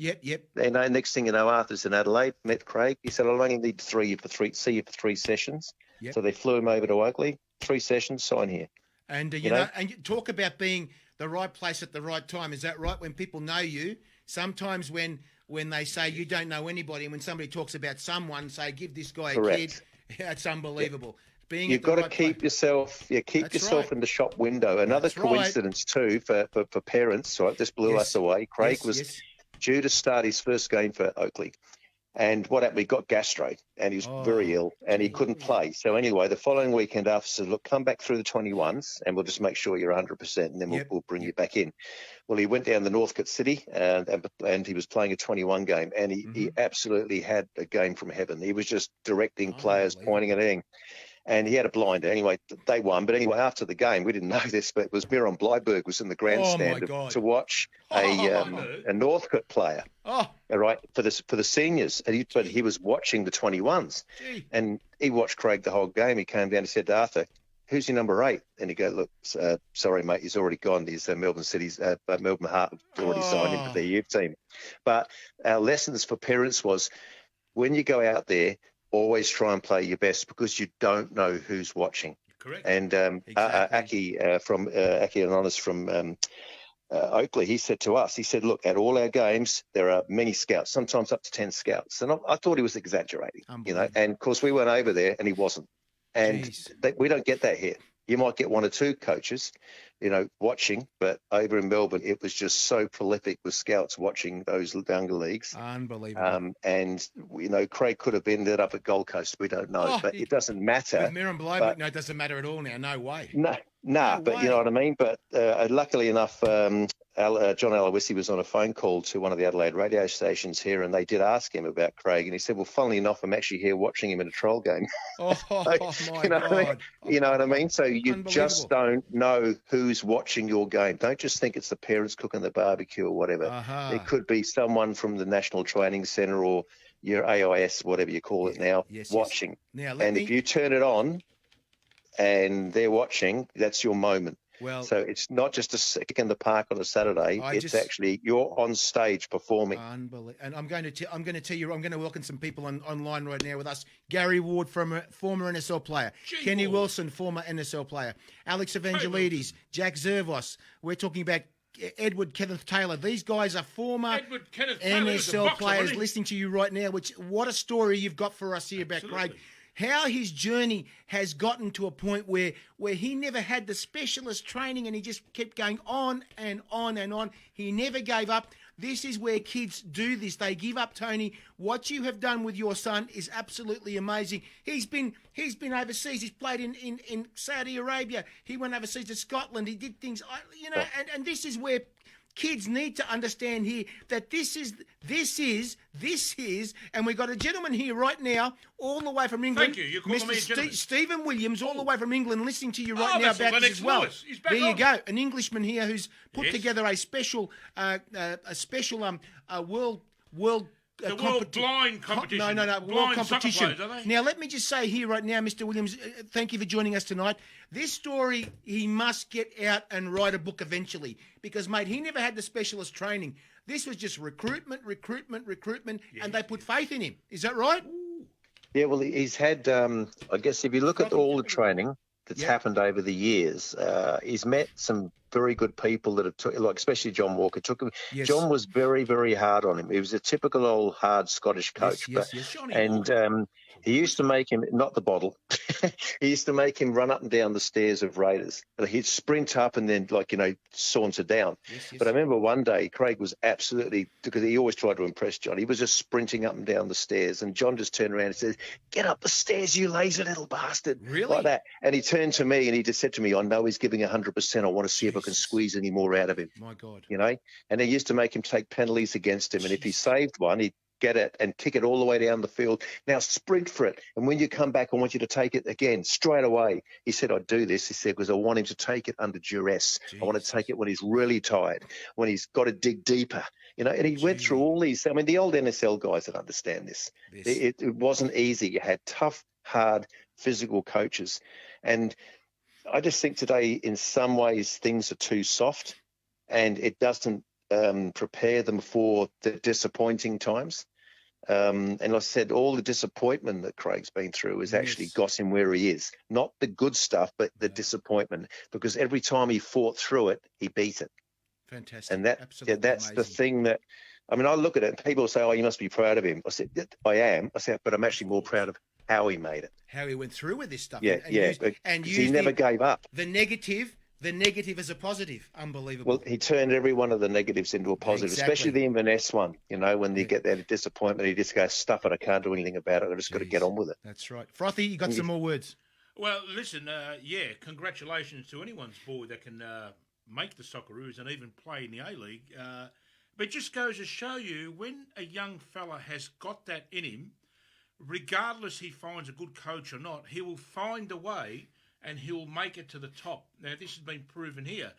And next thing you know, Arthur's in Adelaide, met Craig. He said, I'll only need see you for 3 sessions. So they flew him over to Oakley, 3 sessions, sign here. And, and you talk about being the right place at the right time. Is that right? When people know you, sometimes when they say you don't know anybody, and when somebody talks about someone, say, give this guy a kid, it's unbelievable. You've got to keep yourself, in the shop window. Another coincidence too for parents. So it just blew us away. Craig was due to start his first game for Oakley, and what happened? He got gastro, and he was very ill, and he couldn't play. So anyway, the following weekend, after said, "Look, come back through the 21s, and we'll just make sure you're 100%, and then we'll bring you back in." Well, he went down to Northcote City, and he was playing a 21 game, and he absolutely had a game from heaven. He was just directing players, pointing at everything. And he had a blinder. Anyway, they won. But anyway, after the game, we didn't know this, but it was Miron Blyberg was in the grandstand to watch a Northcote player, right, for the seniors. But he was watching the 21s. And he watched Craig the whole game. He came down and said to Arthur, who's your number 8? And he goes, look, sorry, mate, he's already gone. He's Melbourne Heart already signed him for their youth team. But our lessons for parents was, when you go out there, always try and play your best, because you don't know who's watching. Correct. And Aki Anonis from Oakley, he said to us, he said, look, at all our games, there are many scouts, sometimes up to 10 scouts. And I thought he was exaggerating, and of course we went over there and he wasn't. And we don't get that here. You might get 1 or 2 coaches, watching, but over in Melbourne, it was just so prolific with scouts watching those younger leagues. Unbelievable. And, Craig could have ended up at Gold Coast. We don't know, but it doesn't matter. With Miron Blyberg, no, it doesn't matter at all now. No way. No, but you know what I mean? But luckily enough, John Aloisi was on a phone call to one of the Adelaide radio stations here, and they did ask him about Craig, and he said, well, funnily enough, I'm actually here watching him in a trial game. My God. You know what I mean? So you just don't know who's watching your game. Don't just think it's the parents cooking the barbecue or whatever. It could be someone from the National Training Centre or your AIS, whatever you call it now, watching. Now, if you turn it on and they're watching, that's your moment. Well, so it's not just a kick in the park on a Saturday. Actually you're on stage performing. Unbelievable. And I'm going to tell you, I'm going to welcome some people online right now with us. Gary Ward, former NSL player. Kenny Wilson, former NSL player. Alex Evangelides, Jack Zervos. We're talking about Edward Kenneth Taylor. These guys are former NSL players listening to you right now. What a story you've got for us here about Craig. How his journey has gotten to a point where he never had the specialist training and he just kept going on and on and on. He never gave up. This is where kids do this. They give up, Tony. What you have done with your son is absolutely amazing. He's been overseas. He's played in Saudi Arabia. He went overseas to Scotland. He did things, and this is where kids need to understand here that this is, and we've got a gentleman here right now, all the way from England. Thank you. You're calling me a gentleman. Stephen Williams, all the way from England, listening to you right now about this as well. He's back there you on. go, an Englishman here who's put together a special, world. The World Blind Competition. No, Blind World Competition. Players, are they? Now, let me just say here right now, Mr. Williams, thank you for joining us tonight. This story, he must get out and write a book eventually because, mate, he never had the specialist training. This was just recruitment, and they put faith in him. Is that right? Yeah, well, he's had, I guess if you look at all the training that's happened over the years, he's met some very good people that have like especially John Walker took him. Yes. John was very, very hard on him. He was a typical old hard Scottish coach. Yes. He used to make him, not the bottle, he used to make him run up and down the stairs of Raiders. He'd sprint up and then saunter down. Yes. But I remember one day Craig was absolutely, because he always tried to impress John, he was just sprinting up and down the stairs and John just turned around and said, "Get up the stairs, you lazy little bastard." Really? Like that. And he turned to me and he just said to me, "I know he's giving 100%. I want to see if I can squeeze any more out of him." My God. And he used to make him take penalties against him. And if he saved one, he'd get it and kick it all the way down the field. "Now sprint for it. And when you come back, I want you to take it again, straight away." He said, "I do this," he said, "because I want him to take it under duress. Jeez. I want to take it when he's really tired, when he's got to dig deeper." And he went through all these. I mean, the old NSL guys that understand this. It wasn't easy. You had tough, hard, physical coaches. And I just think today, in some ways, things are too soft and it doesn't prepare them for the disappointing times. And like I said, all the disappointment that Craig's been through has actually got him where he is. Not the good stuff, but the disappointment. Because every time he fought through it, he beat it. Fantastic. And that's amazing. The thing that, I mean, I look at it and people say, "Oh, you must be proud of him." I said, "I am." I said, "But I'm actually more proud of how he made it." How he went through with this stuff. And he never gave up. The negative as a positive. Unbelievable. Well, he turned every one of the negatives into a positive, especially the Inverness one. When you get that disappointment, he just goes, "Stuff it, I can't do anything about it. I just got to get on with it." That's right. Frothy, you got some more words? Well, listen, congratulations to anyone's boy that can make the Socceroos and even play in the A-League. But it just goes to show you when a young fella has got that in him, regardless he finds a good coach or not, he will find a way and he'll make it to the top. Now, this has been proven here.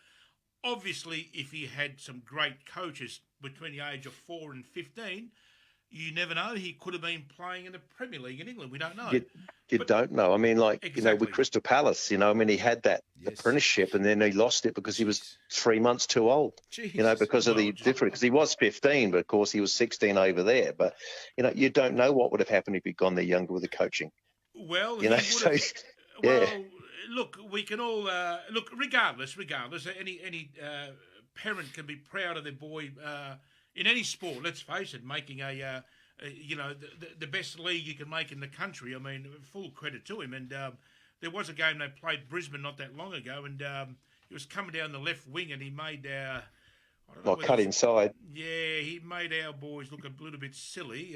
Obviously, if he had some great coaches between the age of 4 and 15, you never know. He could have been playing in the Premier League in England. We don't know. You don't know. I mean, with Crystal Palace, I mean, he had that apprenticeship and then he lost it because he was 3 months too old, because of the difference. Because he was 15, but of course he was 16 over there. But, you don't know what would have happened if he'd gone there younger with the coaching. Well, look, we can all look. Regardless, any parent can be proud of their boy in any sport. Let's face it, making the best league you can make in the country. I mean, full credit to him. And there was a game they played Brisbane not that long ago, and he was coming down the left wing, and he made cut inside. Yeah, he made our boys look a little bit silly.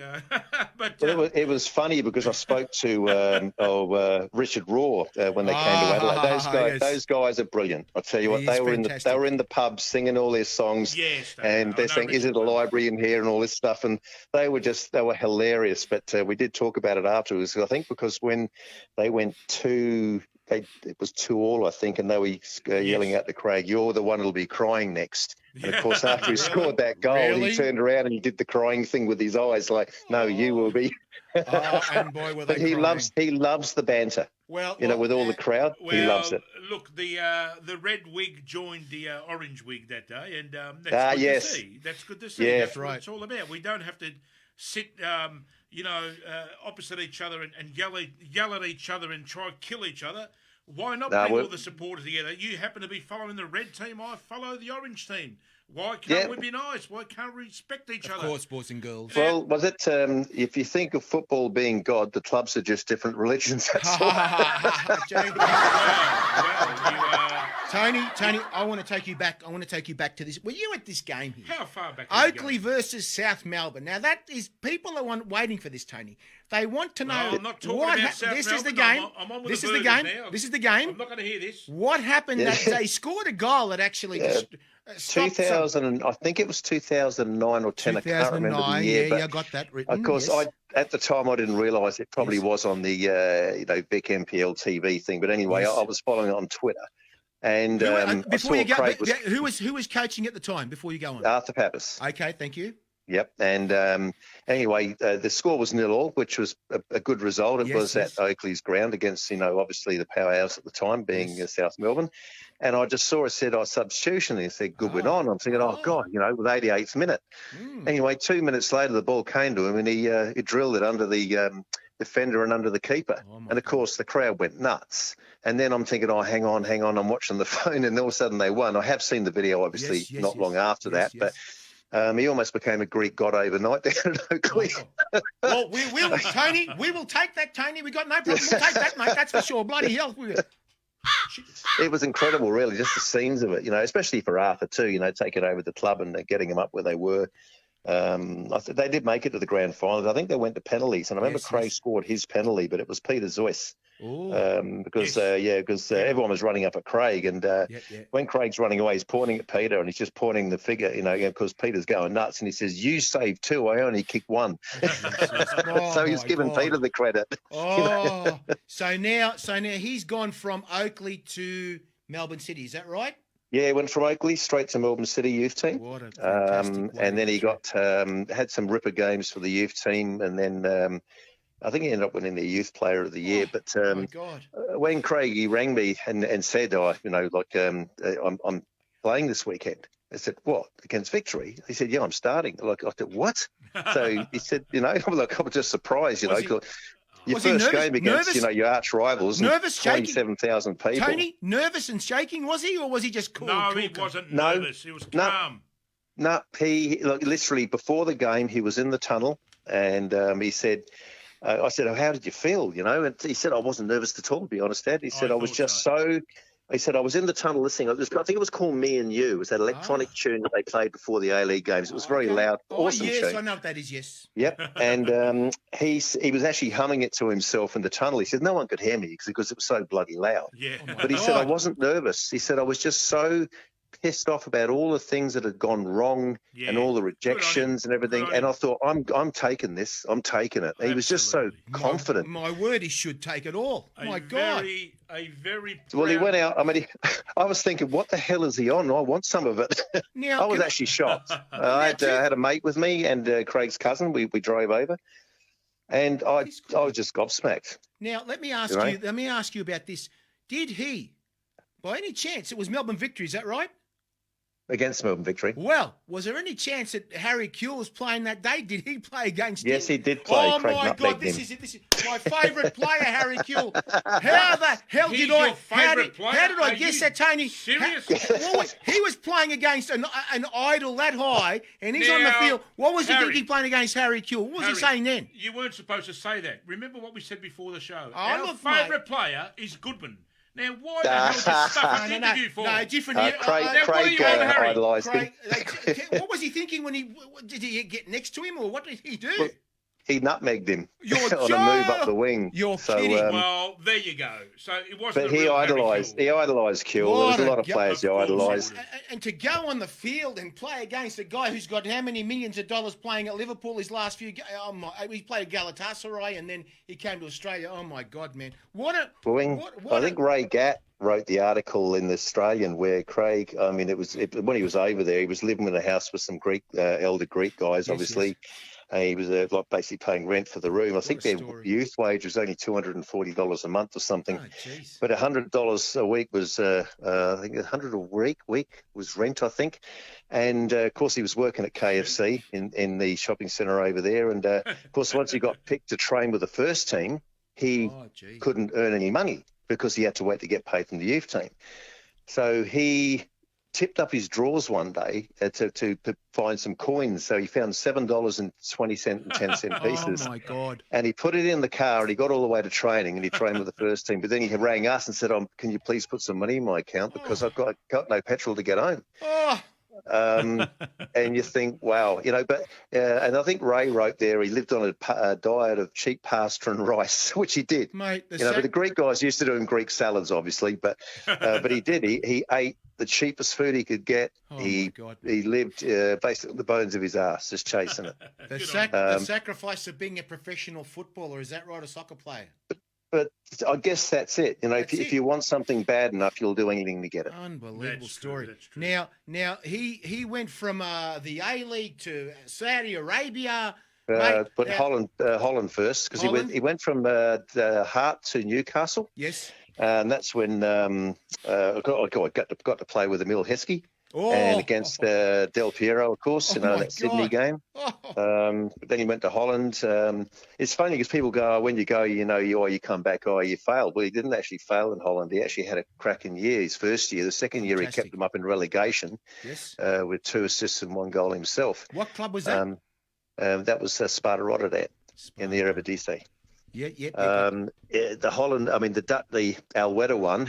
But it was funny because I spoke to Richard Raw when they came to Adelaide. Those guys are brilliant. I tell you what, they were in the pub singing all their songs. Yes, and they're saying, "Is it a library in here?" and all this stuff. And they were hilarious. But we did talk about it afterwards. I think because when they went to it was 2-2, I think, and they were yelling out to Craig, "You're the one who'll be crying next." And of course, after he scored that goal, Really? he turned around and he did the crying thing with his eyes, like, "No, you will be." And boy, were they But he crying. loves the banter. Well, With all the crowd, he loves it. Look, the red wig joined the orange wig that day, and that's good yes. to see. That's good to see. Yeah. That's what it's all about. We don't have to sit, opposite each other and yell at each other and try to kill each other. Why not bring all the supporters together? You happen to be following the red team, I follow the orange team. Why can't we be nice? Why can't we respect each other? Of course, boys and girls. Well, was it, if you think of football being God, the clubs are just different religions, that's all. Tony, I want to take you back. To this. Were you at this game here? How far back? Oakley versus South Melbourne. Now that is people are waiting for this, Tony. They want to know I'm not talking about South this Melbourne. is the game. I'm on with This the is the Burgers game. now. This is the game. I'm not going to hear this. What happened? That they scored a goal that actually just stopped 2000, I think it was 2009 or 10. I can't remember the year. Yeah, I got that written. Of course, yes. at the time I didn't realise it probably was on the Vic MPL TV thing. But anyway, I was following it on Twitter, and I saw Craig was who was coaching at the time? Before you go on, Arthur Pappas. Okay, thank you. Yep, and anyway, the score was 0-0, which was a good result. It was at Oakley's ground against, obviously the powerhouse at the time being South Melbourne. And I just saw it said, substitution, and it said Goodwin on. I'm thinking, God, with 88th minute. Anyway, 2 minutes later, the ball came to him and he drilled it under the defender and under the keeper. And of course, the crowd went nuts. And then I'm thinking, hang on, I'm watching the phone, and all of a sudden they won. I have seen the video, obviously, not long after that, but he almost became a Greek god overnight down at Oakley. Well, we will, Tony. We will take that, Tony. We got no problem. We'll take that, mate. That's for sure. Bloody hell. It was incredible, really, just the scenes of it, especially for Arthur too, taking over the club and getting them up where they were. They did make it to the grand final. I think they went to penalties, and I remember Craig scored his penalty, but it was Peter Zoyce. Because everyone was running up at Craig, and when Craig's running away, he's pointing at Peter, and he's just pointing the figure, because Peter's going nuts, and he says, "You saved 2, I only kicked 1." So he's giving Peter the credit. So now he's gone from Oakley to Melbourne City. Is that right? Yeah, he went from Oakley straight to Melbourne City youth team. What a fantastic and then he got had some ripper games for the youth team, and then I think he ended up winning the youth player of the year. But when Craig rang me and said, I'm playing this weekend. I said, "What, against Victory?" He said, "Yeah, I'm starting." I said, "What?" So he said, I was just surprised, Your first game against, your arch rivals, nervous, 27,000 people. Tony, nervous and shaking, was he, or was he just cool? No, he wasn't nervous. He was calm. No, he literally before the game, he was in the tunnel, and he said, "I said, how did you feel?" And he said, "I wasn't nervous at all, to be honest, Dad." He said, "I was just so." He said, "I was in the tunnel listening. I think it was called Me and You. It was that electronic tune that they played before the A-League games. It was very loud, awesome tune." Yes, I know what that is, yes. Yep. And he was actually humming it to himself in the tunnel. He said, "No one could hear me because it was so bloody loud." Yeah. But he said, "I wasn't nervous." He said, "I was just so pissed off about all the things that had gone wrong and all the rejections and everything." And I thought, I'm taking this. I'm taking it. Absolutely. He was just so confident. My word, he should take it all. My God. Well, he went out. I mean, I was thinking, what the hell is he on? I want some of it. Now, I was actually shocked. I had a mate with me and Craig's cousin. We drove over, and I was just gobsmacked. Now, let me ask you about this. Did he, by any chance, it was Melbourne Victory, is that right? Against Melbourne Victory. Well, was there any chance that Harry Kuehl was playing that day? Did he play against him? Yes, he did play. Oh, my God, this is my favourite player, Harry Kuehl. How the hell did I guess that, Tony? Serious? He was playing against an idol that high, and he's on the field. What was he thinking playing against Harry Kuehl? What was he saying then? You weren't supposed to say that. Remember what we said before the show? Our favourite player is Goodwin. Now, why the hell just stuff an interview for? No, different. Craig idolised him. What was he thinking when did he get next to him, or what did he do? Well, he nutmegged him You're on a move up the wing. You're so, kidding. Well, there you go. So it wasn't. But he idolised Kill. There was a lot of players he idolised. And to go on the field and play against a guy who's got how many millions of dollars playing at Liverpool his last few games. He played Galatasaray and then he came to Australia. Oh my God, man! I think Ray Gatt wrote the article in the Australian where Craig. I mean, when he was over there, he was living in a house with some elder Greek guys, obviously. Yes. He was basically paying rent for the room. I think their youth wage was only $240 a month or something. Oh, but $100 a week was, I think $100 a week was rent, I think. And, of course, he was working at KFC in the shopping centre over there. And, of course, once he got picked to train with the first team, he couldn't earn any money because he had to wait to get paid from the youth team. So he tipped up his drawers one day to find some coins. So he found $7.20 and 10-cent pieces. Oh, my God. And he put it in the car and he got all the way to training and he trained with the first team. But then he rang us and said, can you please put some money in my account because I've got no petrol to get home. And you think, wow, but and I think Ray wrote there he lived on a diet of cheap pasta and rice, which he did. Mate, but the Greek guys used to do Greek salads, obviously, but he did. He ate the cheapest food he could get. He lived basically the bones of his ass, just chasing it. The sacrifice of being a professional footballer, is that right, a soccer player? But I guess that's it. If you want something bad enough, you'll do anything to get it. Unbelievable story. That's true. Now he went from the A-League to Saudi Arabia. Holland first, because he went from Hart to Newcastle. Yes. And that's when I got to play with Emil Heskey. And against Del Piero, of course, that Sydney game. But then he went to Holland. It's funny because people go, when you go, you come back, you failed. Well, he didn't actually fail in Holland. He actually had a cracking year, his first year. The second year, he kept them up in relegation with 2 assists and 1 goal himself. What club was that? That was Sparta Rotterdam in the Eredivisie. The Holland, the Alweda one,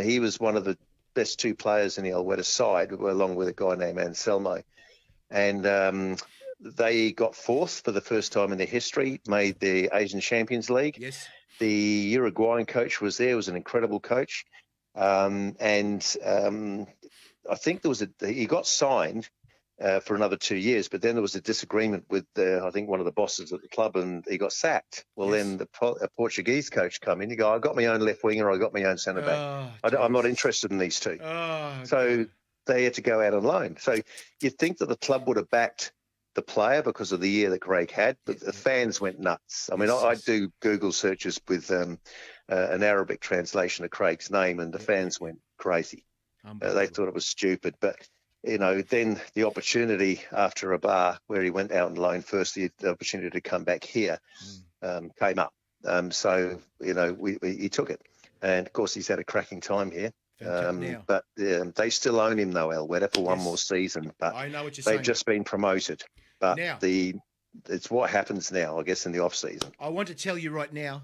he was one of the best 2 players in the Alweda side, along with a guy named Anselmo. And they got 4th for the first time in their history, made the Asian Champions League. Yes. The Uruguayan coach was there, was an incredible coach. I think he got signed for another 2 years, but then there was a disagreement with, I think, one of the bosses at the club, and he got sacked. Well, then a Portuguese coach come in. You go, I got my own left winger, I got my own centre back. I'm not interested in these 2. So they had to go out on loan. So you'd think that the club would have backed the player because of the year that Craig had, but the fans went nuts. I do Google searches with an Arabic translation of Craig's name, and the fans went crazy. They thought it was stupid, but then the opportunity after a bar where he went out on loan first, the opportunity to come back here came up. He took it. And, of course, he's had a cracking time here. But they still own him, though, Alweda, for one more season. But I know what you're they've saying. just been promoted. But it's what happens now, I guess, in the off-season. I want to tell you right now,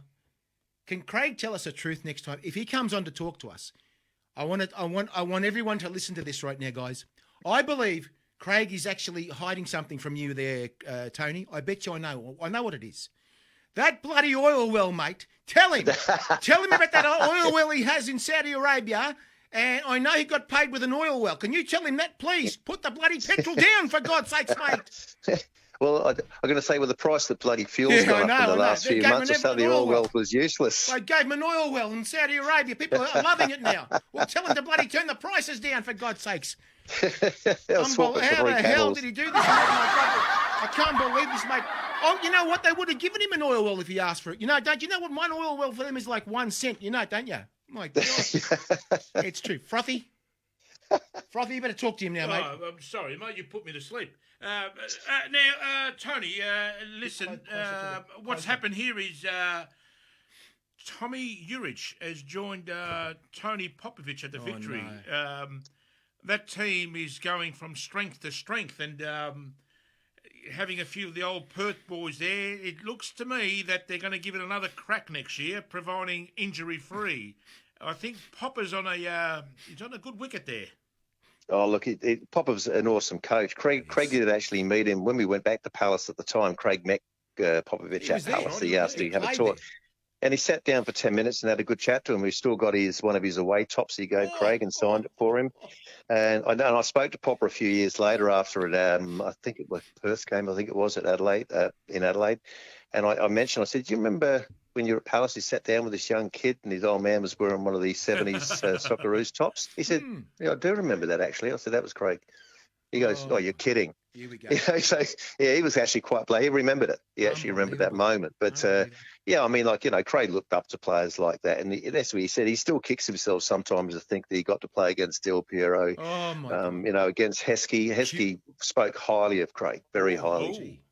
can Craig tell us the truth next time? If he comes on to talk to us, I want everyone to listen to this right now, guys. I believe Craig is actually hiding something from you there, Tony. I bet you I know. I know what it is. That bloody oil well, mate. Tell him. Tell him about that oil well he has in Saudi Arabia. And I know he got paid with an oil well. Can you tell him that, please? Put the bloody petrol down, for God's sakes, mate. Well, I'm going to say with the price that bloody fuel's gone up in the last few months or so, the oil well was useless. They gave him an oil well in Saudi Arabia. People are loving it now. Well, tell him to bloody turn the prices down, for God's sakes. How the hell did he do this? I can't believe this, mate. Oh, you know what? They would have given him an oil well if he asked for it. Don't you know what one oil well for them is like 1 cent? Don't you? My God. It's true. Frothy, you better talk to him now, mate. Oh, I'm sorry, mate. You put me to sleep. Now, Tony, listen. What's happened here is Tommy Urich has joined Tony Popovich at the Victory. No. That team is going from strength to strength, and having a few of the old Perth boys there, it looks to me that they're going to give it another crack next year, providing injury-free. I think Popper's on a good wicket there. Oh, look, Popper's an awesome coach. Craig did actually meet him when we went back to Palace at the time. Craig met Popovich He at was there, Palace. right? He asked He to have a played tour. there. And he sat down for 10 minutes and had a good chat to him. We've still got one of his away tops he gave Craig and signed it for him. And I spoke to Popper a few years later after it. I think it was Perth game. I think it was at Adelaide, in Adelaide. And I mentioned, I said, do you remember when you were at Palace, he sat down with this young kid and his old man was wearing one of these 70s Socceroos tops? He said, yeah, I do remember that, actually. I said, that was Craig. He goes, oh, you're kidding. Here we go. So, yeah, he was actually quite He remembered it. He actually remembered that moment. But, yeah, I mean, like, Craig looked up to players like that. And that's what he said. He still kicks himself sometimes to think that he got to play against Del Piero, against Heskey. Heskey spoke highly of Craig, very highly.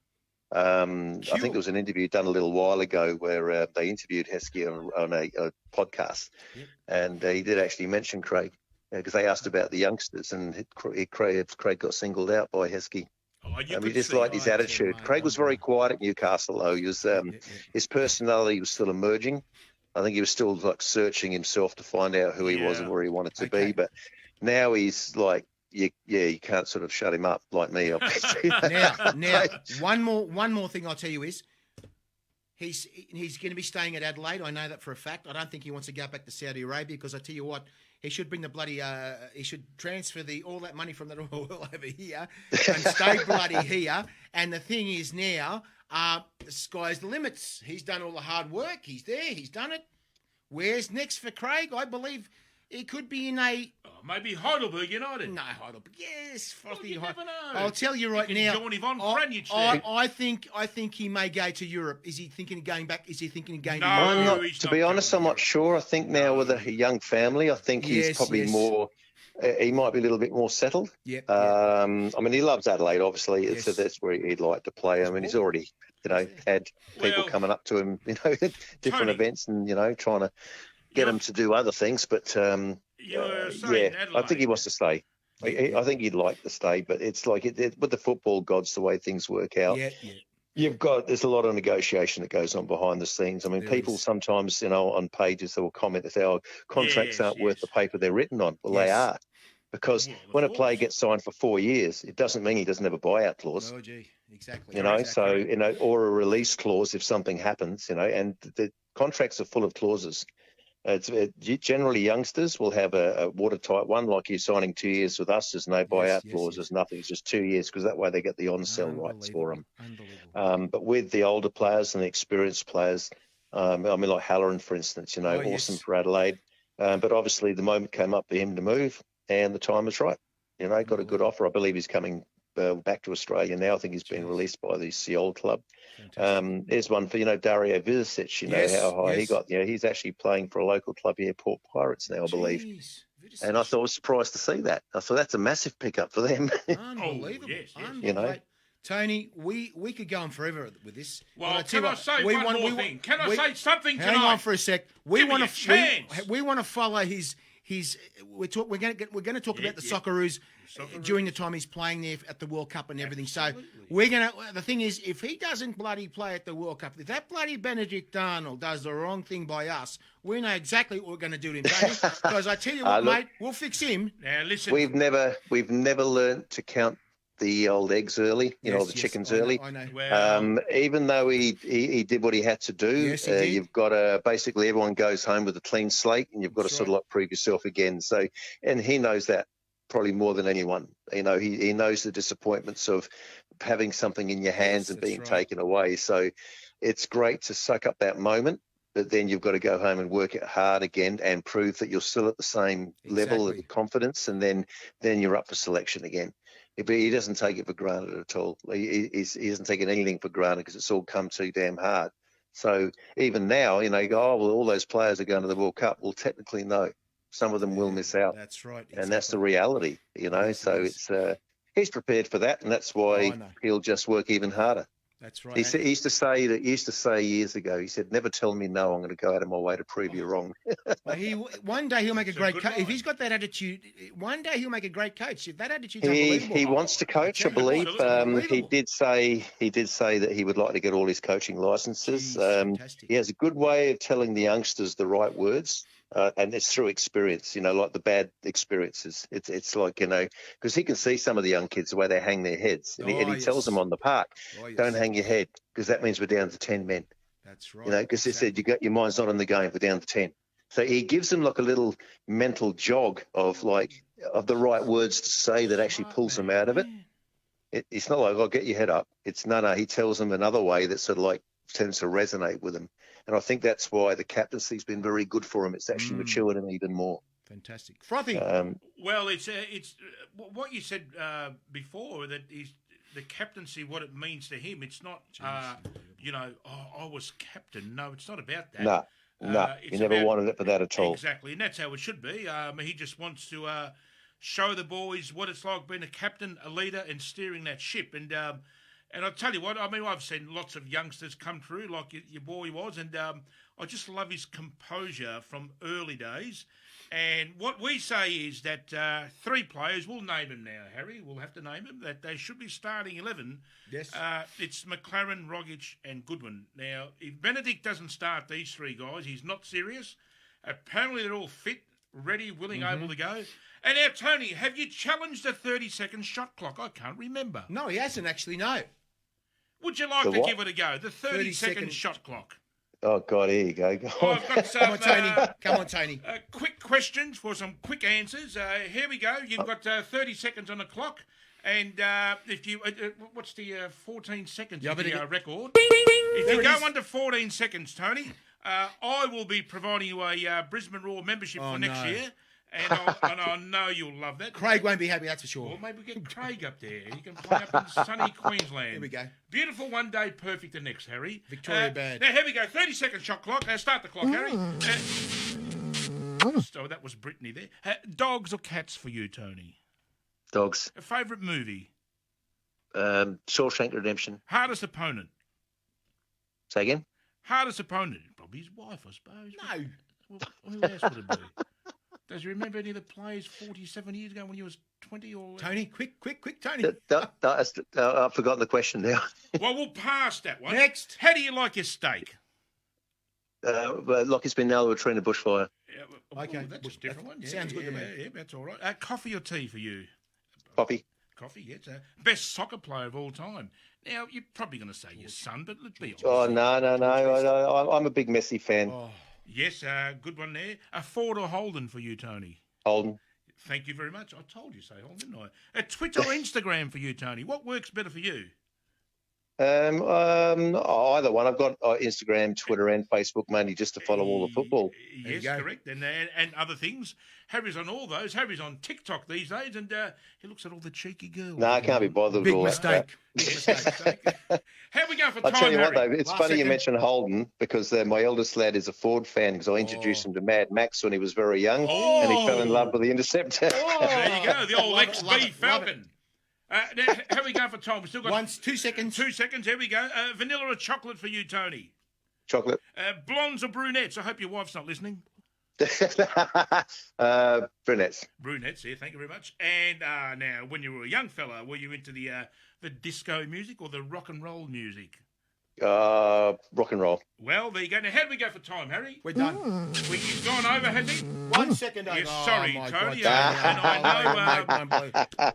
I think there was an interview done a little while ago where they interviewed Heskey on a podcast. Yep. And he did actually mention Craig. Because they asked about the youngsters, and Craig got singled out by Heskey. He just liked his attitude. Craig was very quiet at Newcastle, though. He was, his personality was still emerging. I think he was still like searching himself to find out who he was and where he wanted to be. But now he's like, you can't sort of shut him up like me. now, one more thing I'll tell you is, he's going to be staying at Adelaide. I know that for a fact. I don't think he wants to go back to Saudi Arabia because I tell you what. He should bring the bloody. He should transfer all that money from the oil over here and stay bloody here. And the thing is now, the sky's the limits. He's done all the hard work. He's there. He's done it. Where's next for Craig? I believe he could be in a. Maybe Heidelberg United. No, Heidelberg. Yes, Frothy. You never know. I'll tell you right now. Join Yvonne Franjic I think he may go to Europe. Is he thinking of going back? Is he thinking of going to Europe? To be honest, I'm not sure. I think now with a young family, I think he's probably more. He might be a little bit more settled. Yeah. I mean, he loves Adelaide. Obviously, so that's where he'd like to play. I mean, he's already, had people coming up to him, different events, and trying to get him to do other things. But I think he wants to stay. I think he'd like to stay, but it's like with the football gods, the way things work out. Yeah. There's a lot of negotiation that goes on behind the scenes. I mean, people sometimes, on pages they will comment and say, "Oh, contracts aren't worth the paper they're written on." Well, they are, because when a player gets signed for 4 years, it doesn't mean he doesn't have a buyout clause. Oh, gee, exactly. So or a release clause if something happens. And the contracts are full of clauses. Generally, youngsters will have a watertight one, like you're signing 2 years with us. There's no buyout clause. There's nothing. It's just 2 years because that way they get the on-sell rights for them. But with the older players and the experienced players, I mean, like Halloran, for instance, awesome for Adelaide. But obviously the moment came up for him to move and the time was right. Got a good offer. I believe he's coming back to Australia now. I think he's been released by the Seoul club. There's one for Dario Vizicic. How high he got. He's actually playing for a local club here, Port Pirates now, I believe. And I was surprised to see that. I thought that's a massive pickup for them. Unbelievable. Unbelievable. Tony, we could go on forever with this. Well, can I say one more thing? Can I say something tonight? Hang on for a sec. We want to follow his. We're going to talk about the Socceroos during the time he's playing there at the World Cup and everything. Absolutely. So we're going to. The thing is, if he doesn't bloody play at the World Cup, if that bloody Benedict Arnold does the wrong thing by us, we know exactly what we're going to do to him, Tony. Because I tell you what, mate, we'll fix him. Now listen, we've never learned to count the old eggs early, the chickens early. I know. Well, even though he did what he had to do, you've got to basically everyone goes home with a clean slate, and you've got to sort of like prove yourself again. So, and he knows that probably more than anyone. He knows the disappointments of having something in your hands and being taken away. So, it's great to suck up that moment. But then you've got to go home and work it hard again and prove that you're still at the same level of confidence, and then you're up for selection again. But he doesn't take it for granted at all. He hasn't taken anything for granted because it's all come too damn hard. So even now, you go, all those players are going to the World Cup. Well, technically, no. Some of them will miss out. That's right. Exactly. And that's the reality, So it's he's prepared for that, and that's why he'll just work even harder. That's right. He used to say years ago, he said, never tell me no, I'm going to go out of my way to prove you wrong. Well, one day he'll make a great coach. If he's got that attitude, one day he'll make a great coach. If that attitude's unbelievable. He wants to coach, I believe. He did say that he would like to get all his coaching licenses. Jeez, he has a good way of telling the youngsters the right words. and it's through experience, like the bad experiences. It's like, because he can see some of the young kids, the way they hang their heads. And he tells them on the park, don't hang your head, because that means we're down to 10 men. That's right. Because he said, your mind's not on the game, we're down to 10. So he gives them like a little mental jog of the right words to say that actually pulls them out of it. It's not like, get your head up. It's no, he tells them another way that sort of like tends to resonate with them. And I think that's why the captaincy's been very good for him. It's actually matured him even more. Fantastic. Frothy. Well, it's what you said before, that the captaincy, what it means to him. It's not, I was captain. No, it's not about that. No, he never wanted it for that at all. Exactly, and that's how it should be. He just wants to show the boys what it's like being a captain, a leader, and steering that ship. And I'll tell you what, I mean, I've seen lots of youngsters come through, like your boy was, and I just love his composure from early days. And what we say is that 3 players, we'll name them now, Harry, we'll have to name them, that they should be starting 11. Yes. It's McLaren, Rogic and Goodwin. Now, if Benedict doesn't start these 3 guys, he's not serious. Apparently they're all fit, ready, willing, able to go. And now, Tony, have you challenged the 30-second shot clock? I can't remember. No, he hasn't actually, no. Would you like to give it a go? The 30-second shot clock. Oh, God, here you go. I've got some, Come on, Tony. Quick questions for some quick answers. Here we go. You've got 30 seconds on the clock. And if you, what's the 14 seconds of the record? If you go under 14 seconds, Tony, I will be providing you a Brisbane Roar membership for next year. And I know you'll love that. Craig won't be happy, that's for sure. Well, maybe we get Craig up there. He can play up in sunny Queensland. Here we go. Beautiful one day, perfect the next, Harry. Victoria bad. Now, here we go. 30-second shot clock. Start the clock, Harry. So that was Brittany there. Dogs or cats for you, Tony? Dogs. A favourite movie? Shawshank Redemption. Hardest opponent? Say again? Hardest opponent? Probably his wife, I suppose. No. Well, who else would it be? Does you remember any of the players 47 years ago when you was 20 or... Tony, quick, Tony. I've forgotten the question now. Well, we'll pass that one. Next. How do you like your steak? Like it's been nailed with a Trina bushfire. Yeah, okay. That's a different one. Sounds good to me. Yeah, that's all right. Coffee or tea for you? Coffee. Coffee, yes. Best soccer player of all time. Now, you're probably going to say your son, but let's be honest. Oh, no. I'm a big Messi fan. Oh. Yes, good one there. A Ford or Holden for you, Tony? Holden. Thank you very much. I told you so, Holden, didn't I? A Twitter or Instagram for you, Tony? What works better for you? Either one. I've got Instagram, Twitter, and Facebook mainly just to follow all the football. Yes, correct, and other things. Harry's on all those. Harry's on TikTok these days, and he looks at all the cheeky girls. No, I can't be bothered with all that. Big mistake. How we go for time, I'll tell you Harry? what, though, it's funny you mentioned Holden because my eldest lad is a Ford fan because I introduced him to Mad Max when he was very young, and he fell in love with the Interceptor. There you go, the old XB Falcon. Now, how we go for time? We've still got 2 seconds. 2 seconds. Here we go. Vanilla or chocolate for you, Tony? Chocolate. Blondes or brunettes? I hope your wife's not listening. Brunettes. Brunettes, yeah, thank you very much. And now, when you were a young fella, were you into the disco music or the rock and roll music? Rock and roll. Well, there you go. Now, how do we go for time, Harry? We're done. He's gone over, has he? 1 second over. Yes, sorry, Tony.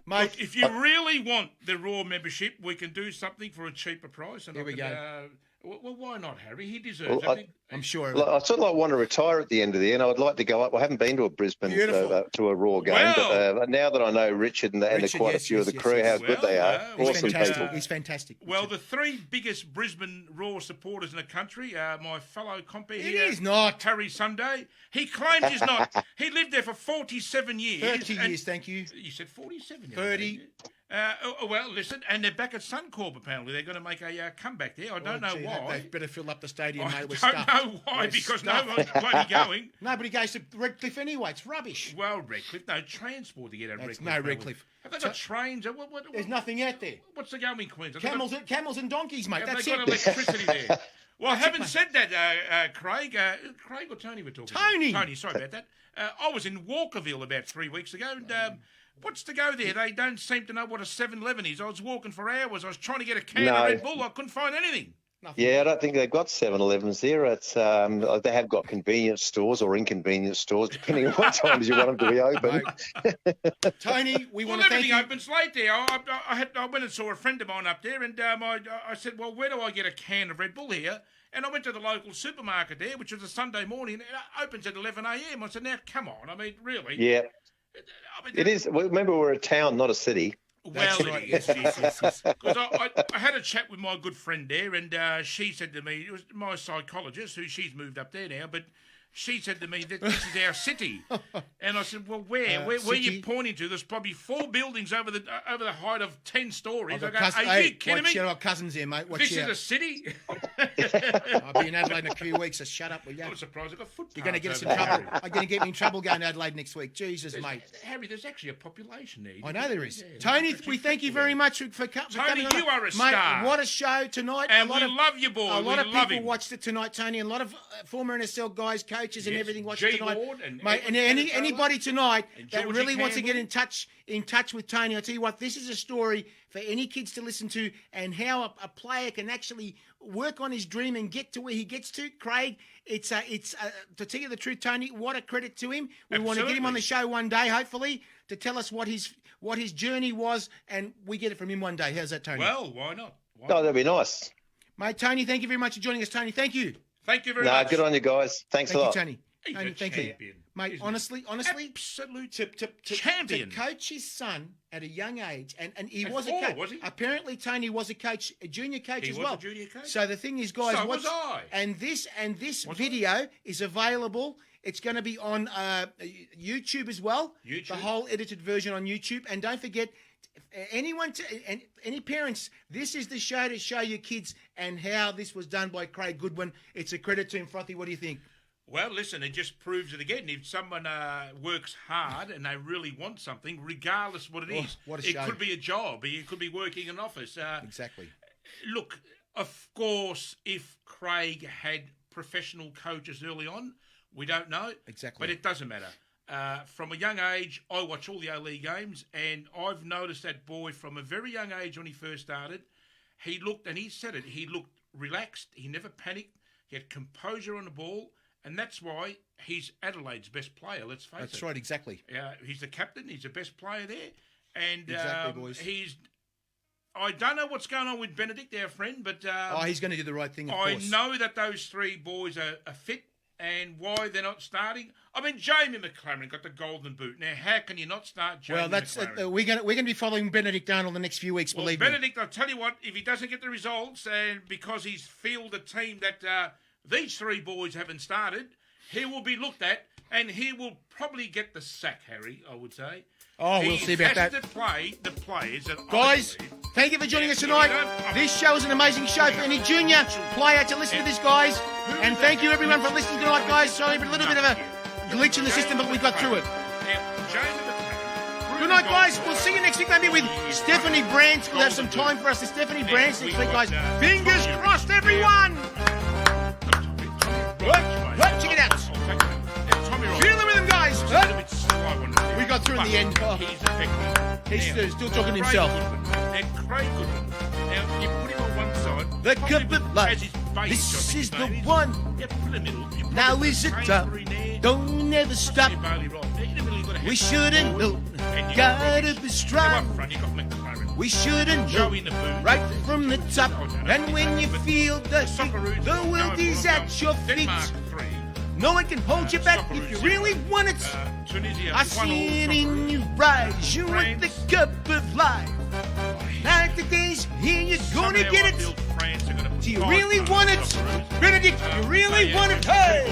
Mate, look, if you really want the Raw membership, we can do something for a cheaper price. And Here we go. Well, why not, Harry? He deserves it. I'm sure. I sort of want to retire at the end of the year, and I would like to go up. I haven't been to a Brisbane to a Raw game, but now that I know Richard and quite a few of the crew, how good they are, awesome people. He's fantastic. Well, the 3 biggest Brisbane Raw supporters in the country, my fellow compere He here, is not. Harry Sunday. He claims he's not. He lived there for 47 years. 30 years, thank you. You said 47. 30. Well, listen, and they're back at Suncorp, apparently. They're going to make a comeback there. I don't know why. They better fill up the stadium, mate, with I stuff. don't know why, because no one's bloody going. Nobody goes to Redcliffe anyway. It's rubbish. Well, Redcliffe, no transport to get out of Redcliffe. No Redcliffe. Have they got trains? There's nothing out there. What's the going, Queensland? Camels and donkeys, mate. Have That's they got it. electricity there? Well, having said that, Craig or Tony were talking Tony! About. Tony, sorry about that. I was in Walkerville about 3 weeks ago, and what's to go there? They don't seem to know what a 7-Eleven is. I was walking for hours. I was trying to get a can of Red Bull. I couldn't find anything. Nothing. Yeah, I don't think they've got 7-Elevens there. It's they have got convenience stores or inconvenience stores, depending on what times you want them to be open. Tony, we want Well, to thank everything you. opens late there. I went and saw a friend of mine up there, and I said, well, where do I get a can of Red Bull here? And I went to the local supermarket there, which was a Sunday morning, and it opens at 11 a.m. I said, now, come on. I mean, really? Yeah, I mean, it is. Well, remember, we're a town, not a city. Well, right. it is. Because I had a chat with my good friend there, and she said to me, it was my psychologist, who she's moved up there now, but she said to me that this is our city. And I said, well, where are you pointing to? There's probably 4 buildings over the height of 10 stories. I go, are you kidding me? Watch out, I've got cousins here, mate. Watch This out. is a city? I'll be in Adelaide in a few weeks, so shut up, will you? I'm surprised I've got footpaths. You're going to get us in over trouble. there. I'm going to get me in trouble going to Adelaide next week. Jesus, mate. Harry, there's actually a population there. I know there is. Yeah, Tony, there's we thank you people very there. much for coming on. you are a Mate, star. what a show tonight. And a lot we of, love you, boy. A lot of We love people him. watched it tonight, Tony, and a lot of former NSL guys, coaches, and Yes, everything watched G it tonight. Ward and Mate, and Edward anybody tonight and that Georgie really wants to get Campbell. in touch with Tony, I'll tell you what, this is a story for any kids to listen to, and how a player can actually work on his dream and get to where he gets to. Craig, it's to tell you the truth, Tony, what a credit to him. We want to get him on the show one day, hopefully, to tell us what his journey was, and we get it from him one day. How's that, Tony? Well, why not? Why Oh, not? that'd be nice. Mate, Tony, thank you very much for joining us, Tony. Thank you. Thank you very No, much. good on you guys. Thanks Thank a you, lot. Tony. He's Tony, a thank champion, you. Mate, isn't he? honestly, Absolute to champion. coach his son at a young age, and he At was 4, a coach. was he? Apparently, Tony was a coach, a junior coach He as was well. a junior coach? So the thing is, guys, So was I. And this Was video is available. It's going to be on YouTube as well. YouTube. The whole edited version on YouTube. And don't forget, and any parents, this is the show to show your kids and how this was done by Craig Goodwin. It's a credit to him. Frothy, what do you think? Well, listen, it just proves it again. If someone works hard and they really want something, regardless what it is, what a it show. could be a job, it could be working in an office. Exactly. Look, of course, if Craig had professional coaches early on, we don't know. Exactly. But it doesn't matter. From a young age, I watch all the A-League games, and I've noticed that boy from a very young age when he first started, he looked, and he said it, he looked relaxed, he never panicked, he had composure on the ball, and that's why he's Adelaide's best player, let's face it. That's right, exactly. He's the captain, he's the best player there, and Exactly, boys. I don't know what's going on with Benedict, our friend, but He's going to do the right thing, of I course. know that those 3 boys are fit, and why they're not starting. I mean, Jamie McLaren got the golden boot. Now, how can you not start Jamie Well, that's McLaren? we're going to be following Benedict Arnold the next few weeks. Well, Believe me. Benedict, I'll tell you what, if he doesn't get the results, and because he's fielded a team that these 3 boys haven't started, he will be looked at, and he will probably get the sack, Harry, I would say. Oh, we'll see about that. He has to play the players that Guys, I believe. thank you for joining us Yeah, tonight. yeah. This show is an amazing show for any junior player to listen to this, guys. And thank you, everyone, for listening tonight, guys. Sorry for a little bit of a glitch in the system, but we got through it. Now, Jamie McLaren. Good night, guys. We'll see you next week, maybe with Stephanie Brandt. We'll have some time for us to Stephanie Brandt next week, guys. Fingers crossed, everyone. Right, check it out. Feel the rhythm, guys. We got through in the end. Oh. He's effective. He's still talking to Craig himself. Goodwin. And Craig Goodwin. Now, you put him on one side. The probably cup with- of life. as his base, This I is think, the mate. one. Yeah, put him in the middle. You put Now him is it with time? Sainsbury there. Don't never stop. You're barely right. You really gotta have We the shouldn't forward, know. and you Gotta got be Robbins. strong. You up front, you got McLaren. We shouldn't Joe know. in the boot. Right from the top. I don't know. And when you feel the Socceroos the going world is for at your feet. Denmark 3. No one can hold you back if you really want it. Tunisia. I 1-all see it in Socceroos. your eyes. You want the France. cup of life. Now today's here, you're gonna Somehow get I it. feel France are gonna put Do you 5 really goals want on it? Socceroos. Benedict, you really want it? Hey!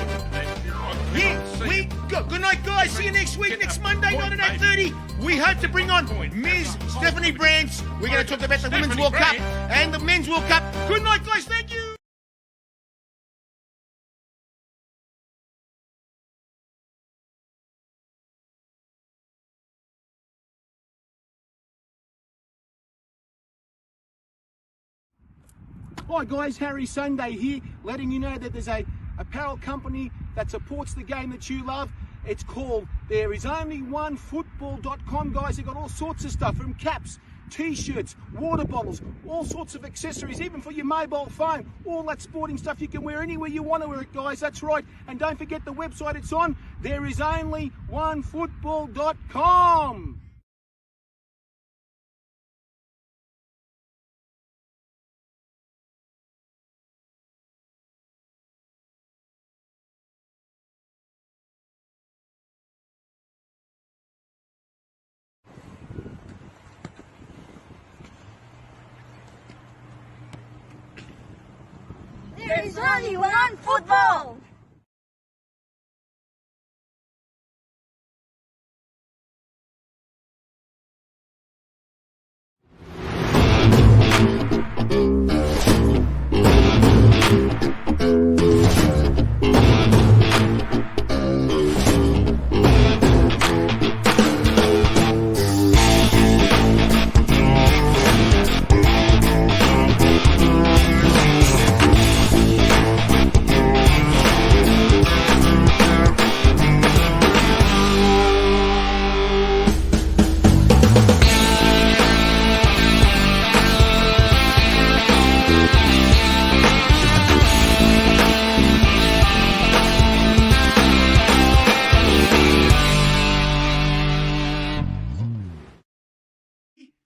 Here See we you. go. Good night, guys. See you next week, next Monday night at 8:30. We hope to bring on Ms. Stephanie Brandt. We're going to talk about the Women's Stephanie World Cup Brandt? and the Men's World Cup. Good night, guys. Thank you. Hi guys, Harry Sunday here, letting you know that there's a apparel company that supports the game that you love. It's called There Is Only One Football.com, guys. They've got all sorts of stuff from caps T-shirts, water bottles, all sorts of accessories, even for your mobile phone. All that sporting stuff you can wear anywhere you want to wear it, guys. That's right. And don't forget the website it's on. thereisonlyonefootball.com. There is only one football.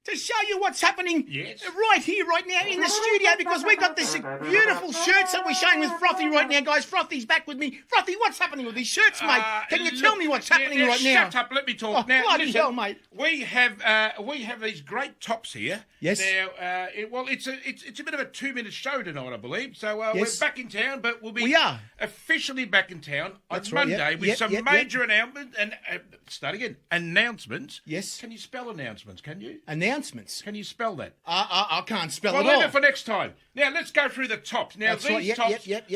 To show you what's happening Yes. right here, right now in the studio, because we got this beautiful shirts that we're showing with Frothy right now, guys. Frothy's back with me. Frothy, what's happening with these shirts, mate? Can you tell me what's happening right now? Shut up, let me talk. Oh, now, bloody listen, hell, mate. We have these great tops here. Yes. Now, it's a bit of a 2-minute show tonight, I believe. So Yes. we're back in town, but we are. officially back in town on That's right, Monday yep, with yep, some yep, major announcements and start again. Announcements. Yes. Can you spell announcements? Can you? Announcements. Can you spell that? I can't spell Well, it leave all. it for next time. Now, let's go through the tops. Now, That's these right, yep, tops, yep.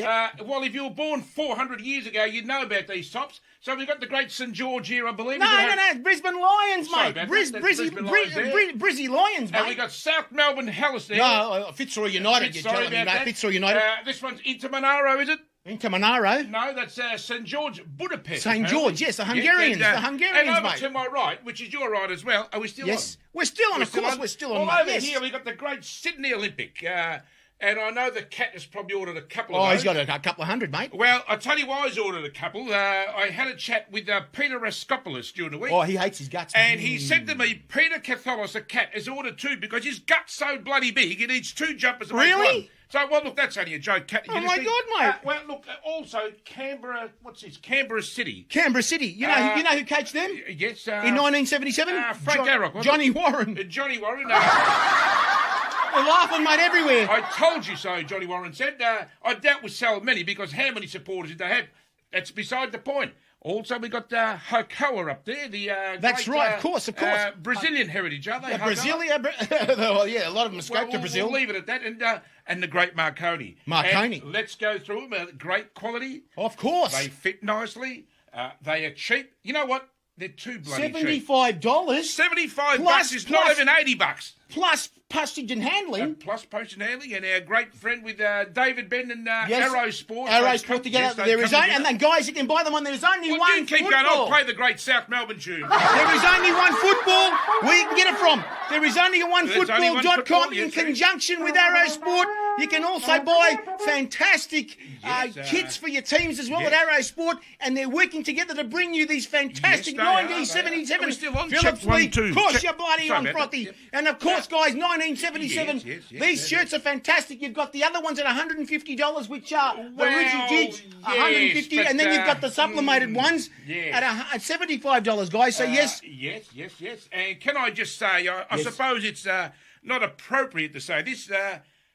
well, if you were born 400 years ago, you'd know about these tops. So we've got the great St. George here, I believe. No, Brisbane Lions, Sorry mate. about that. Brizzy Lions, mate. And we got South Melbourne Hellas there. No, Fitzroy United, you're Sorry telling me, about mate. that. Fitzroy United. This one's Inter Monaro, is it? Into Monaro. No, that's St. George Budapest. St. apparently. George, yes, the Hungarians, Yes, the Hungarians, and over mate. to my right, which is your right as well. Are we still Yes, on? we're still on, We're of course, we're still on, Well, mate. over Yes. here, we got the great Sydney Olympic. And I know the cat has probably ordered a couple of Oh, those. he's got a couple of hundred, mate. Well, I'll tell you why he's ordered a couple. I had a chat with Peter Raskopoulos during the week. Oh, he hates his guts. And he said to me, Peter Catholos, a cat, has ordered two because his gut's so bloody big, he needs two jumpers to make Really? one. So, well, look, that's only a joke, cat. Oh, my God, mate. Well, look, also, Canberra, Canberra City. Canberra City. You know who coached them? Yes. In 1977? Frank Arrock, wasn't Johnny it? Warren. Johnny Warren. We're laughing, mate, everywhere. I told you so, Johnny Warren said. I doubt we sell many because how many supporters did they have? That's beside the point. Also, we got Hokoa up there. That's great, right, of course. Brazilian heritage, are they? Yeah, Hokoa? Brasilia. Well, yeah, a lot of them escaped to Brazil. We'll leave it at that. And the great Marconi. Marconi. And let's go through them. Great quality. Of course. They fit nicely. They are cheap. You know what? They're too bloody cheap. $75. $75 is not even $80. Plus postage and handling. Plus postage and handling, and our great friend with David Ben and Yes. Arrow Sport. Arrow Sport together. Yes, There is only, and then guys, you can buy them on. There's only well, one you keep football. going. I'll play the great South Melbourne tune. There is only one football where you can get it from. There is only one There's only one football.com football, in yes, conjunction with Arrow Sport. You can also buy fantastic Yes, kits for your teams as well yes. at Arrow Sport, and they're working together to bring you these fantastic Yes, they are. 1977 Are we still on? Phillips Check 1, League. 2. Of course, Check. you're bloody Sorry on, about Frothy. that. Yep. And of course, guys, 1977. Yes, These shirts are fantastic. You've got the other ones at $150, which are the Well, rigid jigs, yes, $150, but, and then you've got the sublimated ones yes. at $75, guys. So yes. Yes. And can I just say, I Yes. suppose it's not appropriate to say this,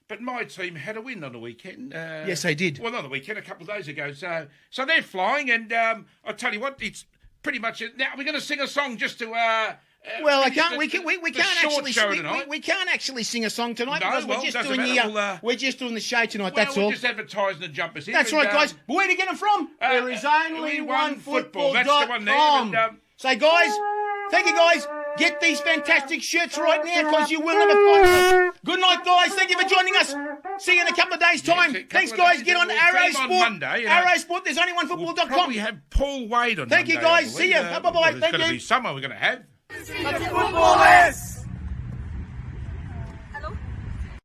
but my team had a win on the weekend. Yes, they did. Well, not the weekend, a couple of days ago. So they're flying, and I tell you what, it's pretty much it. Now we're going to sing a song just to. Well, I finish can't. the- We the can't short actually. show tonight. We can't actually sing a song tonight No, because well, we're just doesn't doing matter. the. We're just doing the show tonight. Well, that's we're all. just advertising the jumpers here. That's and, right, guys. But where to get them from? There is only one football. That's the one there. And, So, guys, thank you, guys. Get these fantastic shirts right now because you will never find them. Good night, guys. Thank you for joining us. See you in a couple of days' time. a couple Thanks, of guys. days, Get on we'll Arrow team on Sport. Monday, you know. Arrow Sport. There's only one we'll football.com. probably have Paul Wade on Thank you, Monday, I guys. See believe. ya. Bye-bye. Well, Thank There's going to you. be someone we're going to have. Football is